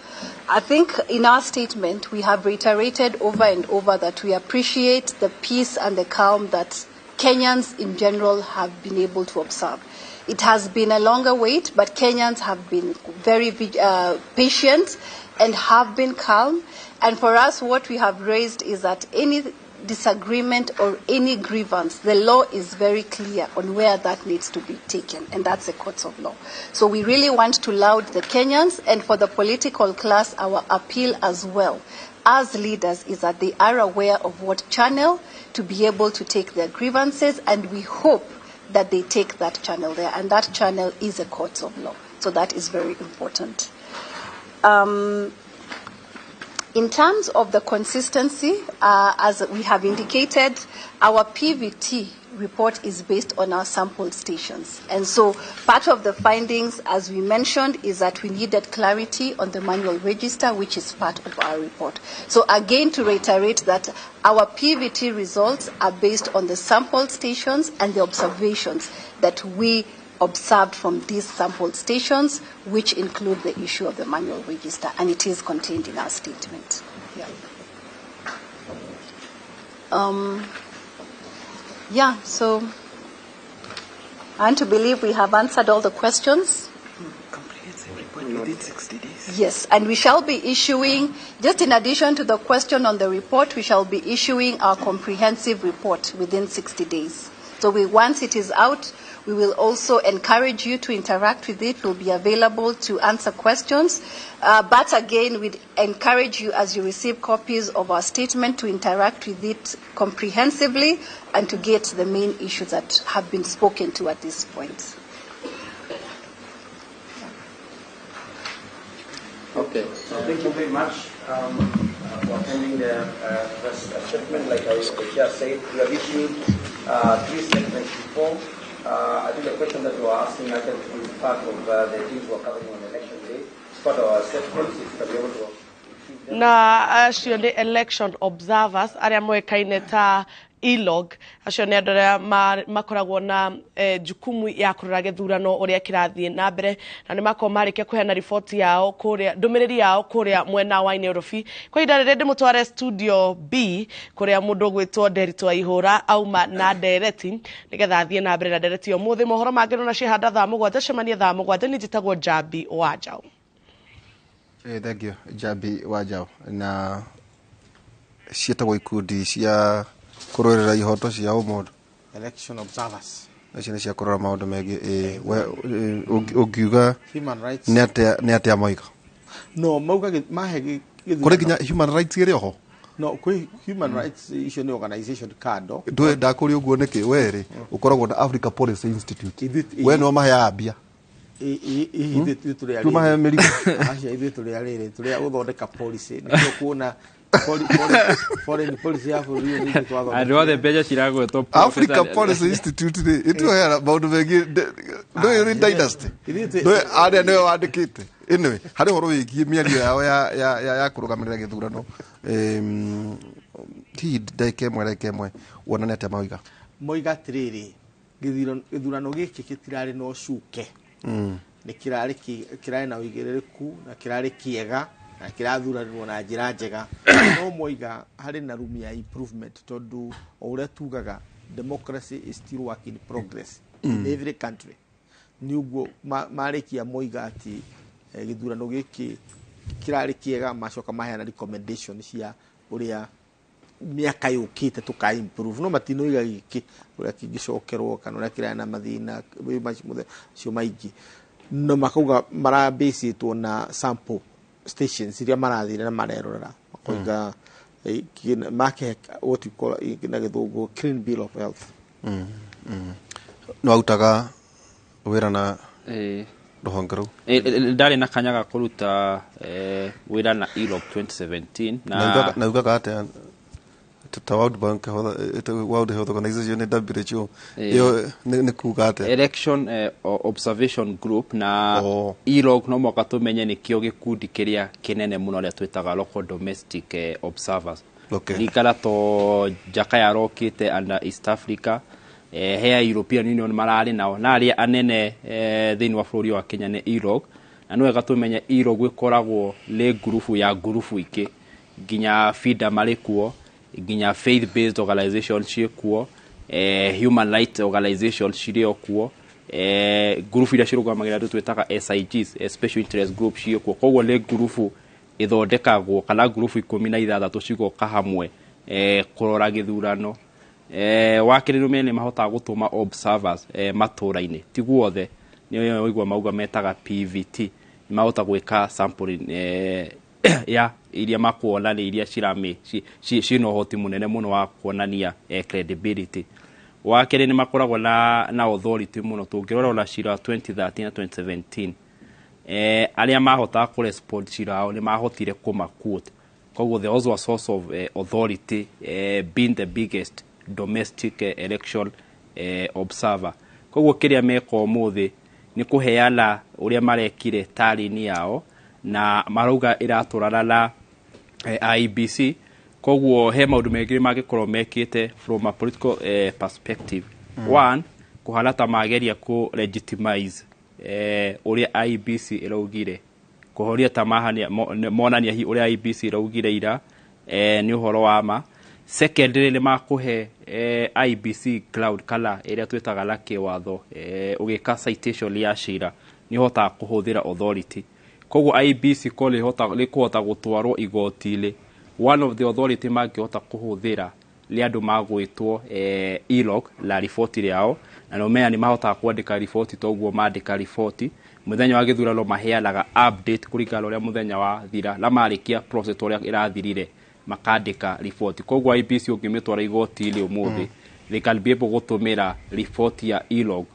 I think in our statement we have reiterated over and over that we appreciate the peace and the calm that Kenyans in general have been able to observe. It has been a longer wait, but Kenyans have been very patient and have been calm. And for us, what we have raised is that any disagreement or any grievance, the law is very clear on where that needs to be taken, and that's the courts of law. So we really want to laud the Kenyans, and for the political class, our appeal as well as leaders is that they are aware of what channel to be able to take their grievances, and we hope that they take that channel there, and that channel is a court of law. So that is very important. In terms of the consistency, as we have indicated, our PVT report is based on our sample stations. And so part of the findings, as we mentioned, is that we needed clarity on the manual register, which is part of our report. So again, to reiterate that our PVT results are based on the sample stations and the observations that we observed from these sample stations, which include the issue of the manual register, and it is contained in our statement. So I want to believe we have answered all the questions. Comprehensive report within 60 days. Yes, and we shall be issuing, just in addition to the question on the report, we shall be issuing our comprehensive report within 60 days. So once it is out, we will also encourage you to interact with it. We'll be available to answer questions. But again, we'd encourage you, as you receive copies of our statement, to interact with it comprehensively and to get the main issues that have been spoken to at this point. Okay, so thank you very much for attending the first statement. Like I just said, we have issued 3 statements before. I think the question that you are asking, I think, is part of the things we are covering on election day. It's part of our statements. If you are able to. Na acio nĩ election observers arĩa moĩkaine ta ELOG. Acio nĩ andũ arĩa makoragwo na jukumu ya kũrora gĩthurano ũrĩa kĩrathiĩ na mbere, na nĩ makorwo marĩkia kũheana riboti yao kũrĩa ndũmĩrĩri yao kũrĩa mwena wa Nairobi. Kwa ihinda rĩrĩ ndĩmũtware studio B kũrĩa mũndũ gwĩtwo Nderitu Ihũra auma na ndereti nĩgetha athiĩ na mbere na ndereti yo. Mũthĩ mohoro mangĩ na ciehanda thaa mũgwanja cemanie thaa mũgwanja. Nĩ njĩtagwo Njambi Wanjaũ. Thank you, Njambi Wanjaũ. Na ciĩtagwo ikundi cia kũrũĩrĩra ihoto cia ũmũndũ. Election observers. Acio nĩ cia kũrora maũndũ megiĩ ũngiuga nĩ atĩa moiga. No, mauga mahe kũrĩ nginya human rights ĩrĩ oho. No, kwĩ human rights icio nĩ organization kando. Ndũĩ ndakũria ũguo nĩkĩ werĩ ũkoragwo na Africa Policy Institute. We nĩo maheaga mbia. Ithuĩ tũrĩa rĩrĩ tũrĩa gũthondeka policy nĩguo kuona foreign policy ya bũrũri ũyũ nĩ twatho. Andũ othe mbeca ciragwetwo Africa Policy Institute ĩtuheaga maũndũ megiĩ ndũĩ dynasty. Ndũĩ arĩa nĩwe wandĩkĩte. Anyway, harĩ ũhoro wĩgiĩ mĩario yao ya kũrũgamĩrĩra gĩthurano. Hihi ndagĩka ĩmwe wona nĩ atĩa moiga. Moiga atĩrĩrĩ, gĩthurano gĩkĩ gĩtirarĩ na ũcuke. Nĩ kĩrarĩ na ũigĩrĩrĩku na kĩrarĩ kĩega na kĩrathuranirwo na njĩra njega. No moiga harĩ na room ya improvement tondũ o ũrĩa tugaga democracy is still work in progress in every country. Nĩ ũguo marĩkia moiga atĩ gĩthurano gĩkĩ kĩrarĩ kĩega, macoka maheana recommendation cia ũrĩa mĩaka yũkĩte tũka improve. No matinoiga gĩkĩ ũrĩa kĩngĩcokerwo kana ũrĩa kĩrarĩ na mathĩna macio maingĩ. No makauga marabĩcĩtwo na sample stations iria marathire na marerorera. Makoiga make what you call na gĩthũngũ clean bill of health. No autaga wĩra na rũhonge rũu. Ndarĩ na kanya ga kũruta wĩra na Europe 2017 na ugaga atĩa ta World Bank World Health Organization na WHO yo nĩ kuga atĩa election observation group na ELOG no mwaka tũmenye nĩkĩo gĩkundi kĩrĩa kĩnene mũno rĩa twĩtaga local domestic observers. Rikara to Jakaya rokĩte under East Africa hea European Union mararĩ nao na arĩa anene thĩinĩ wa bũrũri wa Kenya nĩ ELOG, na nĩ wega tũmenye ELOG ĩkoragwo nĩ ngurubu ya ngurubu ingĩ nginya FIDA marĩ kuo, nginya faith based organizations ciĩ kuo, human rights organizations cirio kuo group iria cirugamagira twetaga SIGs special interest group cirio kuo koguo le group ithondekagwo kana group 16 cigoka hamwe kurora githurano wakiri mene mahota gutuma observers maturaine tiguothe ni oigwa mauga metaga PVT mahota gwika sampling ya iria makuona ni iria cirame cino hoti munene muno wa kuonania credibility wakiri ni makoragwo na authority muno tungirora ona cira 2013 na 2017 aria mahota ku respond cirao ni mahotire kuma quote koguo there was a source of authority being the biggest domestic election observer koguo kiria meko muthi ni kuheana uria marekire tarini yao na marauga iraturana na IBC koguo he maundu mengire magikorwo mekite from a political perspective one kuhalata mageria ku legitimize uria IBC iraugire kuhoria tamahania monania hi uria IBC iraugire ira ni uhoro wa ma secondly ni makuhe IBC cloud kala iria twetaga la kiwatho ugika citation ya shira ni hota kuhuthira authority koguo IBC kole hota likuhota gutwarwo igotile one of the authority magihota kuhuthira li andu magwitwo ELOG la report yao na no mea ni mahota kuandika report toguo maandika report muthenya wa githurano maheanaga update kurigana uria muthenya wa thira la marikia process uria irathirire makandika report koguo IBC ungimitwara igotile umuthi they can be able gutumira report ya ELOG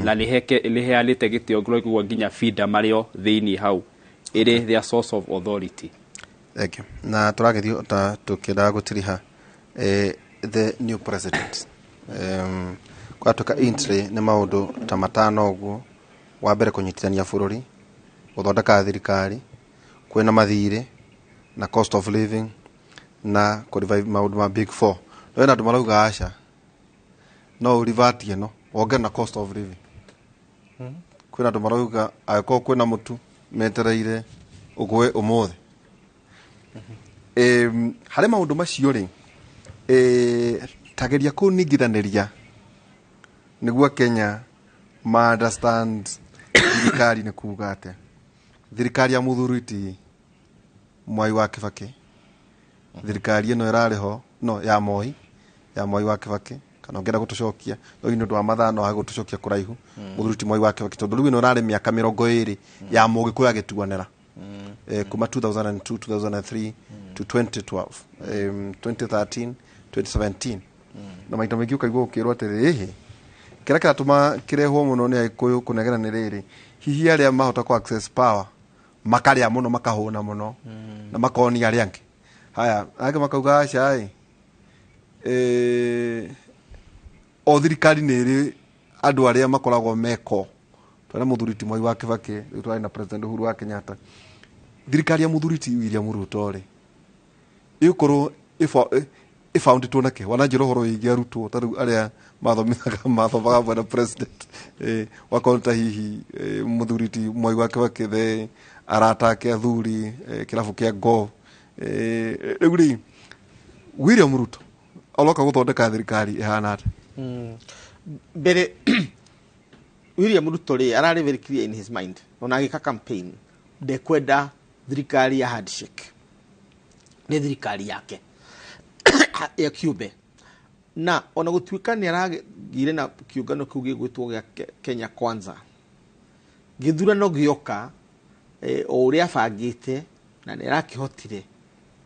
la liheanite gitio ngoro nginya feeder mario thiini hau iri their source of authority. Thank you. Na turagithio ta tukira gutiriha the new president kwa tuka intri ni maundu ta matano uguo wa mbere kunyitithania bururi uthondeka thirikari kwena mathire na cost of living na revive maundu ma big four no na tumarauga aca no rivatie no wonge na cost of living kwena tumarauga ako kwena mutu metereire ugwe umuthi hare maundu macio ri tageria kuningithaniria niguo Kenya ma understand thirikari ni kuuga atia thirikari ya Mũthure Mwai wa Kibaki thirikari ino irariho no ya Moi wa Kibaki kana ongera gutucokia no ino ndwa mathano ha gutucokia kuraihu Mũthure Mwai wa Kibaki tondu riu ino rari miaka 20 ya Mũgĩkũyũ agituanira kuma 2002 2003 to 2012 2013 2017 na maita mengi ukaigua ukirwo atiri kira kiratuma kirehwo muno ni Agĩkũyũ kunegena ni riri hihi aria mahota ku access power makaria muno makahuna muno na makoni aria angi haya age makauga aca o thirikari ni ri andu aria makoragwo meko twana Mũthure Mwai wa Kibaki twari na president Uhuru wa Kenyatta thirikari ya Mũthure William Ruto ri ikorwo found to nake wanajiro horo yigia Ruto tatu aria mathomithaga bwana president wakonta hihi Mũthure Mwai wa Kibaki the arata ke athuri kirabu kia go riu William Ruto aloka guthondeka thirikari ihana ati bere William Ruto ri arari very clear in his mind ona agika campaign de kwenda thirikari ya handshake ni thirikari yake ya kiube na ona gutuika ni aragire na kiungano kiu gigwitwo gya Kenya Kwanza githurano gioka o uria bangite na ni rakihotire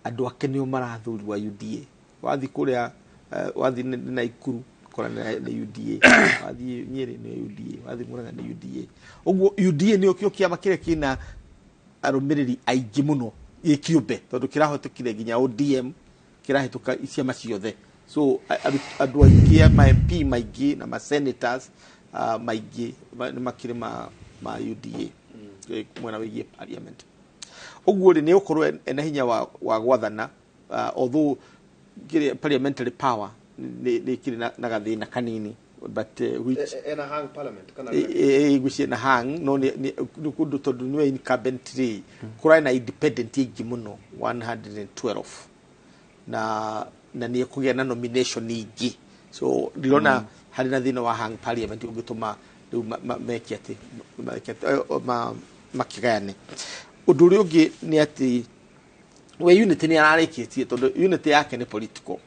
andu ake nio marathuri wa UDA wathi kuria wathi na Ikuru kora na UDA wathi Nyeri ni UDA wathi Murang'a ni UDA uguo UDA nio kio kiama kire kina arumiriri aingĩ muno ikiumbe tondu kirahotekire nginya ODM kirahituka ciama ciothe so andu aingĩ ma MP maingĩ na ma senators maingĩ ni makire ma UDA mwena wigie parliament uguo ri ni ukorwo ena hinya wa gwathana although parliamentary power ni kiri na gathina kanini but which ena hang parliament kana which ena hang no ni kundu tondu ni incumbent kurai na independent ingi muno 112 na ni kugia na nomination ingi so ndirona hari na thina wa hang parliament ungituma riu mekiate makigayane undu uri ungi ni ati we unity ni ararikitie tondu unity yake ni political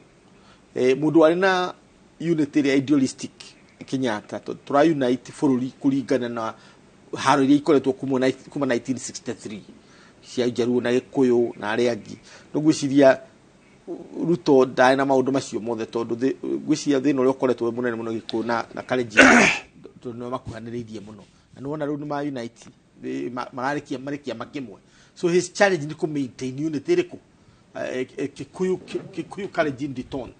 mundu ari na unity ya idealistic Kenyatta tura unite bururi kuringana na haro iria ikoretwo kuma 1963 cia Jaruo na Gikuyu na aria angi ndugwiciria Ruto ndai na maundu macio mothe tondu gwiciria thina uria ukoretwo munene muno Gikuyu na Kalenjin no makuhaniririe muno na nuona riu ni ma unite mararikia makimwe so his challenge ni ku maintain unity riku Kikuyu Kalenjin detont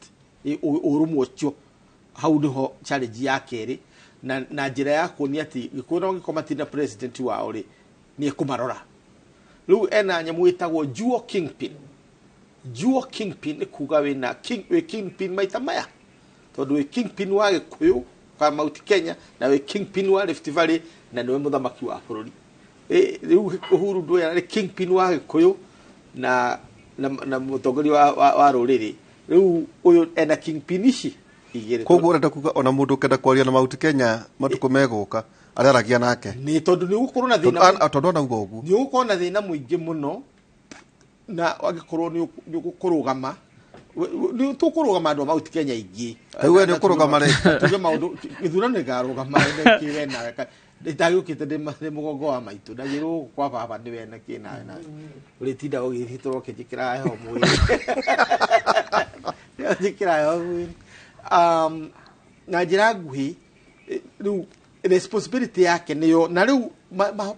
urumwe cio hau niho challenge yake ri na njira ya kuonia ati Gikuyu no gikomatina president wao ri ni kumarora riu ena nyamu itagwo Juo Kingpin ni kuga wina Kingpin maita maya tondu we Kingpin wa Gikuyu kwa Mount Kenya na we Kingpin wa Rift Valley na niwe muthamaki wa bururi riu Uhuru ndo ya Kingpin wa Gikuyu na mutongori wa ruriri riu uyu ena Kingpin ici koguo urenda kuga ona mundu kenda kwaria na Mount Kenya matuko meguka araragia nake ni tondu ni gukorwo na thina tondu na ugo ni gukorwo na thina muingi muno na agikorwo ni gukurugama ni tukurugama andu Mount Kenya ingi we ni kurugama ri tuge maundu githurano garugama ne kire na ndagukite ndi mugongo wa maitu ndagiru kwa baba ndi we na kina na uritinda ugithitwo kijikira ho mwiri kijikira ho mwiri na njira nguhi riu responsibility yake niyo na riu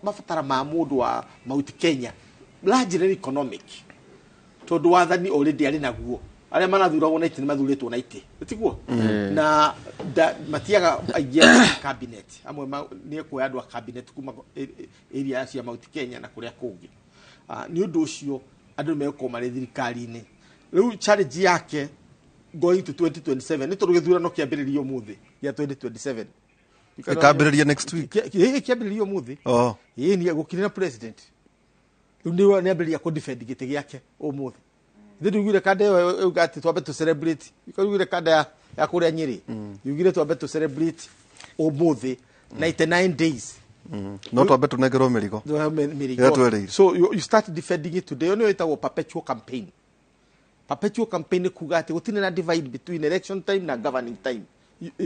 mafatara ma mundu wa Mount Kenya largely economic tondu wathani already ari naguo aria manathuragwo na itini mathuritwo na iti tiguo na matiaga aigia cabinet amwe ni kuya andu a cabinet kuma area cia Mount Kenya na kuria kungi ni undu ucio andu meko mari thirikari-ini riu challenge yake going to 2027 ni tondu githurano kiambiririo muthi ya 2027 ikambiriria next week kiambiririo muthi ni gukirira president riu ni ambiriria ku defend giti giake umuthi ndugire kanda yo ugati twambe to celebrate ikugire kanda ya kuria Nyeri yugire twambe to celebrate umuthi 99 days no twambe tunegero mirigo so you start defending it today no itawo perpetual campaign kuga ati gutine na divide between election time na governing time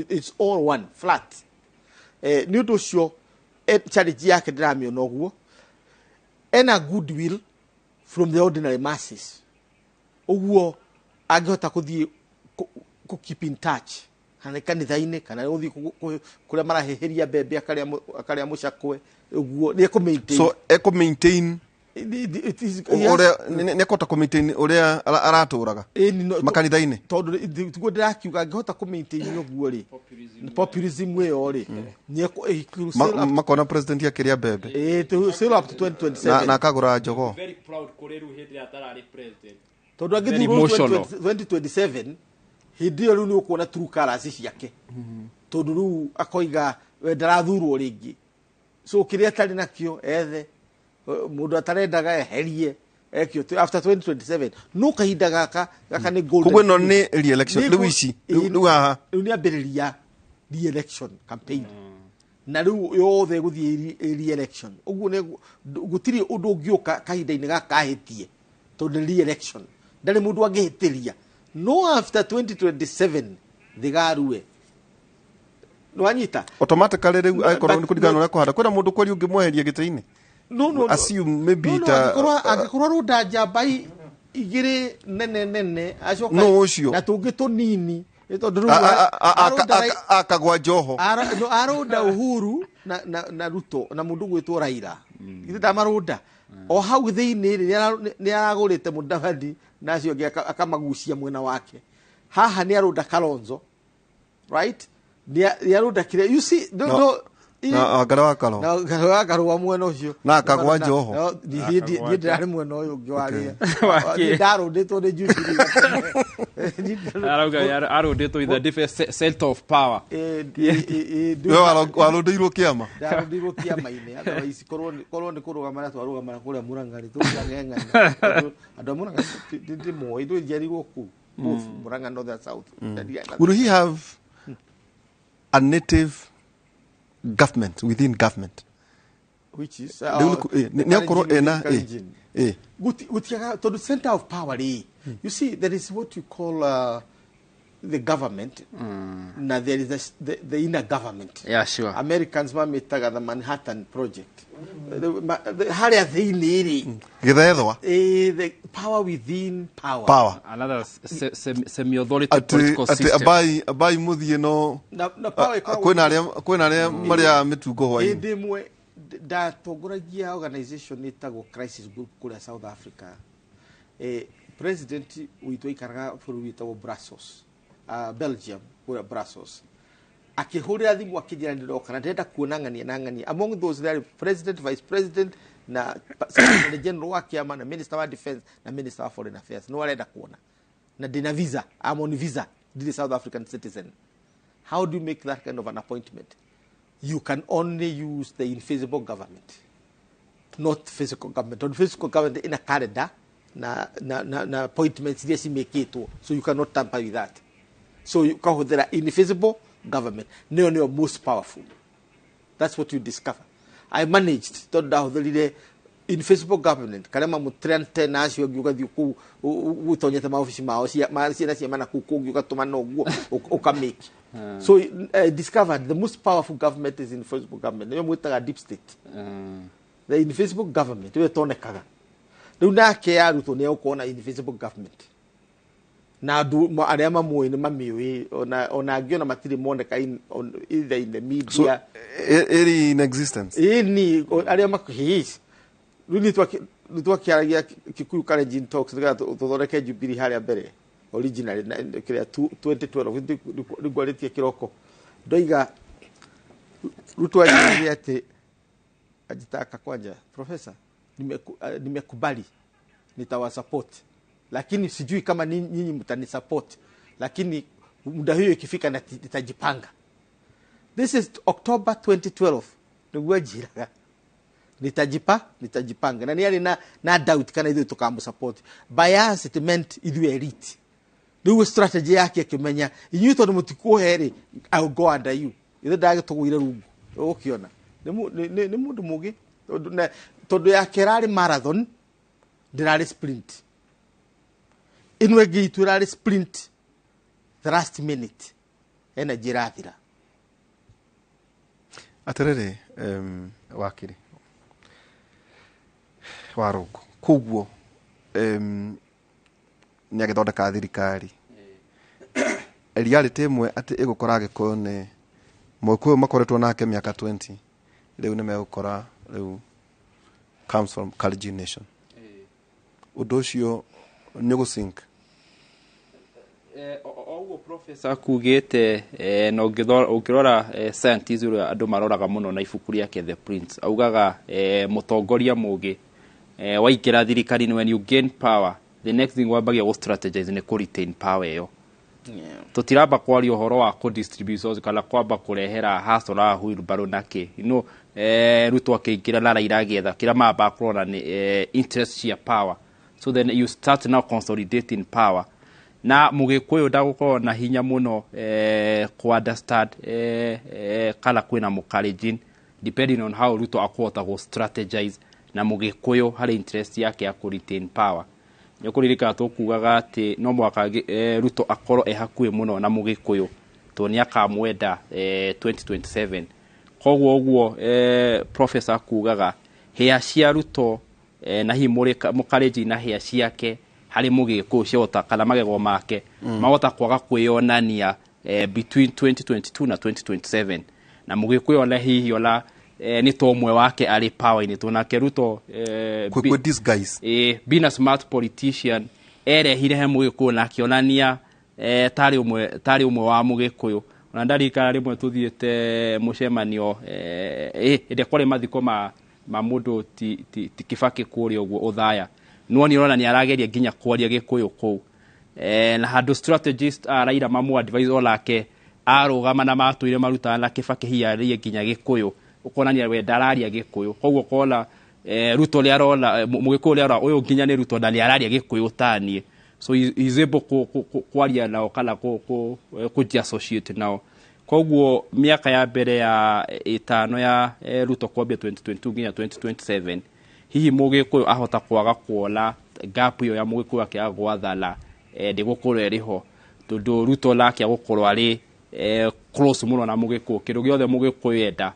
it's all one flat ni undu cio challenge yake ndiramio noguo ena goodwill from the ordinary masses uguo angihota kuthii ku keep in touch kana kanitha-ini kana uthii kuria maraheheria mbembe akaria mucakwe uguo ni ku maintain so eco maintain ne kota ku maintain uria araturaga makanitha-ini tondu tiguo ndirakiuga angihota ku maintain uguo ri populism we ori ni makona president yakiria mbembe still up to 2027 na akagura njogo very proud kuriru hindi atarari president tondu agithurwo 2027 hindi iyo riu ni ukuona true colors ciake tondu riu akoiga we ndarathurwo ringi so kiria tari nakio ethe mundu atarendaga eherie ekio after 2027 no kahinda gaka ni golden kugwe no ni re-election riu ici riu aha riu ni ambiriria re-election campaign na riu yothe guthie re-election uguo ni gutiri undu ungiuka kahinda-ini gaka hitie tondu re-election ndari mundu angihitiria no after 2027 thigarue no anyita automatically riu aikorwo ni kuringana na kuhanda kwina mundu kweri ungimweheria giti-ini no assume maybe ta angikorwo runda njambai igiri nene acoka no ucio na tungi tunini tondu akagwa njoho no arunda Uhuru na Ruto na mundu gwitwo Raila ithe ndamarunda o hau thiini ni aragurite Mudavadi na acio ngi akamagucia mwena wake haha ni arunda Kalonzo right ni arunda kire you see agarwakaro na agarwakaro wa mwena ucio na akagwa njoho ni ndirari mwena uyu ngi waria ndarunditwo ni Jubilee arunditwo in the different center of power warundirwo kiama ndarundirwo kiama-ini otherwise korwo ni kurugamana twarugamana kuria Murang'a ri tungang'eng'ana andu a Murang'a ndi moi ndu njiarirwo ku both Murang'a North and South. Will he have a native government within government? Which is to the center of power. You see, there is what you call the government. Now there is the inner government. Yeah, sure. Americans mametaga the Manhattan Project. The power within power. Power. Another semi-authority political system. Abai Mũthure no. Kwena aria maria mitugo hwaini. Ndatongoragia organization itagwo crisis group kule South Africa. President witwa ikaraga bũrũri witagwo Brussels, Belgium, kule Brussels. Akihurira thimu akijira ndoka na ndenda kuonangania among those there president, vice president na secretary general wa kiama na minister of defense na minister of foreign affairs no arenda kuona na dina visa. I'm on visa, the South African citizen. How do you make that kind of an appointment? You can only use the invisible government, not physical government. On physical government in a calendar na appointments yes make it, so you cannot tamper with that. So you can hold the invisible government. No, most powerful. That's what you discover. I managed to do the invisible government. Karema mutrente nasi yoga diku utonyeta maofisi maosi marisi nasi mana kuku yoga tomano ukamake. So I discovered the most powerful government is invisible government. Nyo mutaga deep state. The invisible government we tonekaga. Duna ke ya ruto ne ukona invisible government. Na do arema mo ine mamiwe ona agio na matiri moneka on either in the media. So in existence. Any arema his. Nitwa kiaragia Kikuyu Kalenjin talks tuthoreke Jubilee haria mbere originally na 2012 ndigwaritie kiroko ndoiga Ruto aliambia ati ajitaka kwanja professor nimekubali nitawasupport lakini sijui kama nyinyi mtanisupport lakini muda hiyo ikifika nitajipanga. This is October 2012 ndigwajiraga nitajipanga na niari na doubt kana ithu tukamusupport bias it meant ithu elite niwe strategy yake akimenya inyu tondu mutikuhere I'll go under you ithu ndage tugwire rungu ukiona ni mundu mugi tondu yake rari marathon ndirari sprint inwe gitu rari sprint the last minute energy rathira aterere wakiri warugo kuguo ni agithondeka thirikari reality imwe ati igukora gikone mokuo makoretwo nake miaka 20 riu ni megukora riu comes from Kalenjin nation undu ucio ni gusink oguo professor kugite no ngirora scientists uri andu maroraga muno na ibuku riake The Prince augaga mutongoria mugi waikira thirikari when you gain power the next thing wambagia go strategize ne ku retain power yo tutiramba kwari uhoro wa ku distribute kana kwamba kurehera hasora huiru baronake Ruto akikira la iragetha kira mamba kurona ni interest ya power so then you start now consolidating power na mugikuyu ndagukorwo na hinya muno ku understand kala kwina mukalenjin depending on how Ruto akwota go strategize na mugikuyu hari interest yake ya ku retain power nyokuririka tukugaga ati no mwaka Ruto akoro hakuye muno na mugikuyu to ni akamwenda 2027 koguo professor kugaga hia cia Ruto na hi mukalenjin na hia ciake hari mugikuyu ciota kana magego make magota kwaga kwionania between 2022 na 2027 na mugikuyu ona hihi ola ni tomwe wake ali power ni tunake Ruto with these guys being a smart politician hire he mugikuyu na kionania tari umwe wa mugikuyu ona ndarika rimwe tuthiete mucemanio ide kwari mathiko ma mundu ti Kibaki kuri uguo uthaya no ni rona ni arageria ginya kwaria gikuyu ku na handu strategist Raila mamu advisor lake arugama na matuire marutana na Kibaki hiarie ginya gikuyu ukona ni we dararia gikuyu koguo kola Ruto li arona mugikuyu li arona uyu ginya ni Ruto ndani araria gikuyu tani so he's able kwaria nao kana kujiassociate nao. Koguo miaka ya mbere ya itano ya Ruto kwambia 2022 nginya 2027 hihi Mũgĩkũyũ ahota kwaga kuona gap iyo ya Mũgĩkũyũ akiaga gwathana ndigukorwo eriho tondu Ruto lake agukorwo ari close muno na Mũgĩkũyũ kindu giothe Mũgĩkũyũ enda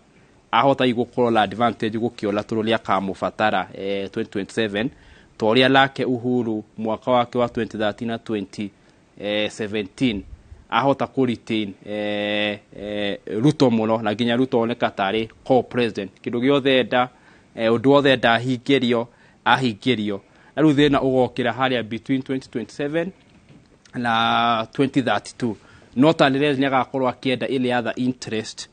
ahota igukorwo na advantage gukiona tururia kamufatara 2027 toria lake Uhuru mwaka wake wa 2013 na 2017 ahota ku retain Ruto muno na ginya Ruto oneka tari co-president kindu giothe enda undu wothe enda ahingirio na riu thina ugokira haria between 2027 na 2032 not unless nyagakorwo akienda ile other interest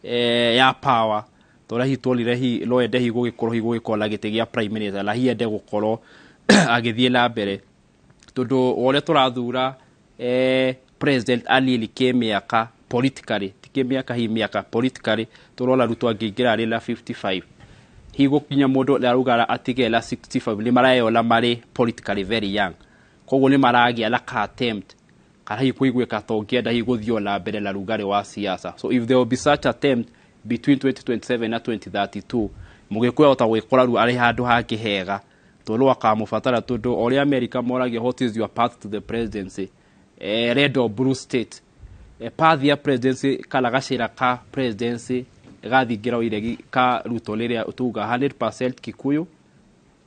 ya power toria hitolire hi lo ende hi gugikorwo na gite gia prime minister la hi ende gukorwo agithie na mbere tondu wore turathura president alili kemiaka politically tikemiaka hi miaka politically turona Ruto angiingira ari la 55 hi gukinya mundu arugara atigela 65 ni marayo la mari politically very young koguo ni maragia la ka attempt kana hi kuigweka tongienda hi guthio na mbere la rugari wa siasa. So if there will be such attempt between 2027 na 2032 Mũgĩkũyũ otagwikora ru ari handu hakihega tondu akamufatara tondu ori America moragia what is your path to the presidency red or blue state path ya presidency kala gacira ka presidency gathingira iregi ka Ruto riria utuga 100% Kikuyu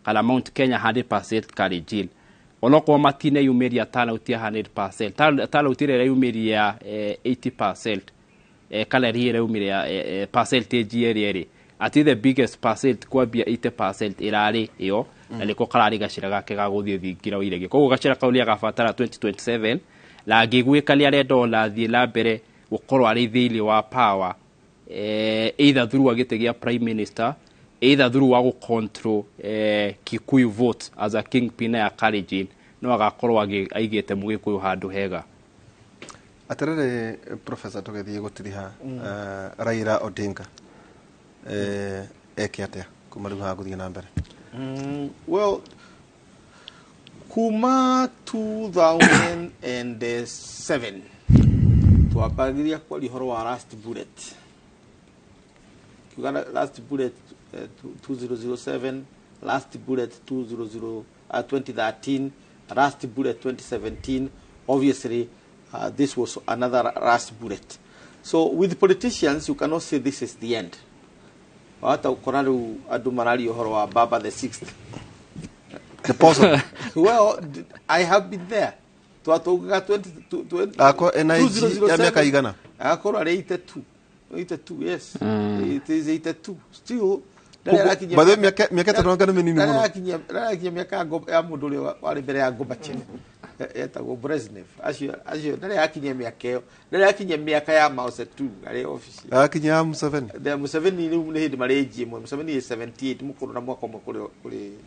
kala Mount Kenya 100% Kalenjin onoko matine yumeria tana utia 100% tala utire yumeria 80% kala riere yumeria percentage eri ati the biggest percent kwambia 80% irari iyo na niko karari gacira gake gaguthie thingira iregi koguo gacira kaulia gafatara 2027 la gigwikalia $1 thie la mbere gukorwo ari thili wa power either through agitegia prime minister either through wa control Kikuyu vote as a kingpin ya Kalenjin no agakorwo aigite Mũgĩkũyũ handu hega. Aterere professor tugethie gutiriha Raila Odinga ekiatea kuma riu haguthie na mbere. Well, kuma 2007 twapagiria kwa lihoro wa last bullet. Last bullet 2007, last bullet 2013, last bullet 2017. Obviously, this was another last bullet. So with politicians, you cannot say this is the end. Hata ukonaru adumarali ohoro wa Baba the Sixth. The possible. Well, I have been there. Tuatoga 2007. Miaka igana. Akora 82. 82, yes. It is 82. Still, Bado miaka tanongana menini muno. Narakinya miaka ya mundu ri wari mbere ya Gorbachev. Etagwo Brezhnev. Acio narakinya miaka yo. Narakinya miaka ya Mao Zedong ari office. Akinya Museveni. The Museveni ni hindi mareji mo. Museveni is 78 mukuru na mwaka mo kuri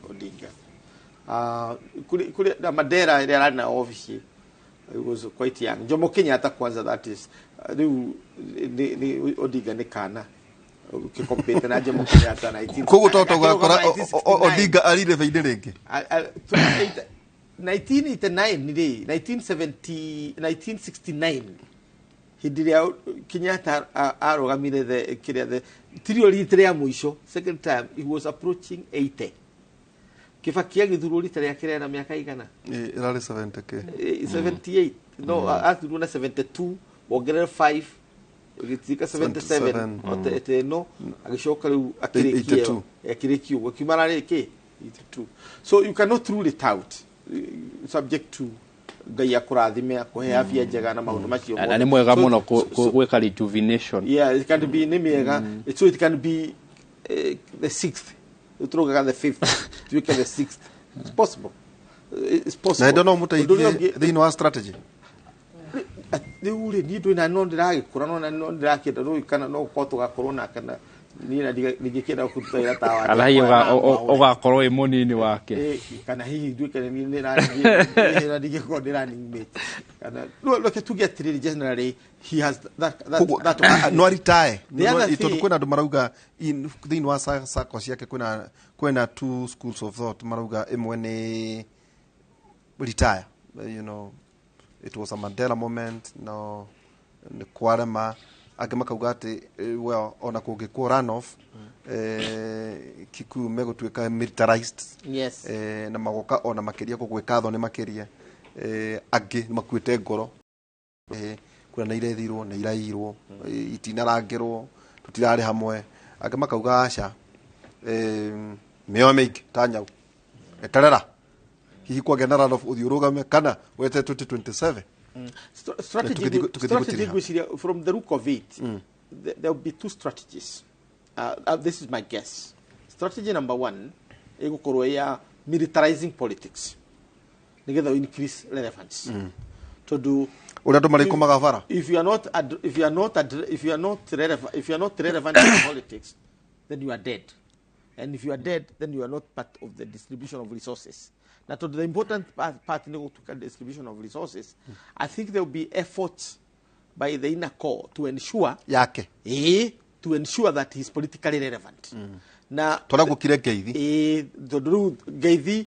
Odinga. Kuri na Madera ile ana office. It was quite young. Jomo Kenyatta kwanza, that is ni Odinga ni kana ukikompete na Jomo Kenyatta 19 kogo toto gakora Odinga arire veide renge 1989 ni 1969 hidiria Kenyatta arogamire the trio litre ya mwisho second time he was approaching 80 Kibaki agithurwo rita ria kire na miaka igana irari 70k 78 no athurwo na 72 wongerera 5 ugitika 77 ote no agishoka riu akirikio wakimara riki 82. So you cannot rule it out subject to gaya kurathime kuhe afya njega na maundu macio na ni mwega muno gweka rejuvenation. Yeah, it can be ni mwega, so it can be the 6th. You throw the 5th, you can the 6th. It's possible. It's possible. I don't know what they know strategy. They will need to know the corona no drake do kana no koto ga corona kana ni na digikira kutira tawa. Ala hiyo oga koro emoni ni wake. Kana hii du kana ni na digikira ni mate. Kana look to get really generally he has that no retire. Ito kuna ndo marauga in thini wa sako yake kuna two schools of thought marauga imwe ni retire you know, it was a Mandela moment, no, nĩ kwarema angĩ makauga atĩ well ona kũngĩkwo runoff Kikuyu megũtuĩka militarized, yes, na magoka ona makĩria gũgwĩka tho nĩ makĩria, angĩ makuĩte ngoro, kuna na irethirwo na irairwo, itinarangĩrwo tutirarĩ hamwe, angĩ makauga aca mĩoyo mĩingĩ ta nyau eterera hihi kwagĩa na runoff ũthiũrũgame kana wete 2027. Strategy from the look of it, there will be two strategies. This is my guess. Strategy number one, ĩgũkorwo ya militarizing politics. Nĩgetha increase relevance. To do ũrĩa andũ marĩkomaga bara. If you are not relevant in politics, then you are dead. And if you are dead, then you are not part of the distribution of resources. Now, to the important part in the distribution of resources, I think there will be efforts by the inner core to ensure that he is politically relevant. Now, Ngeithi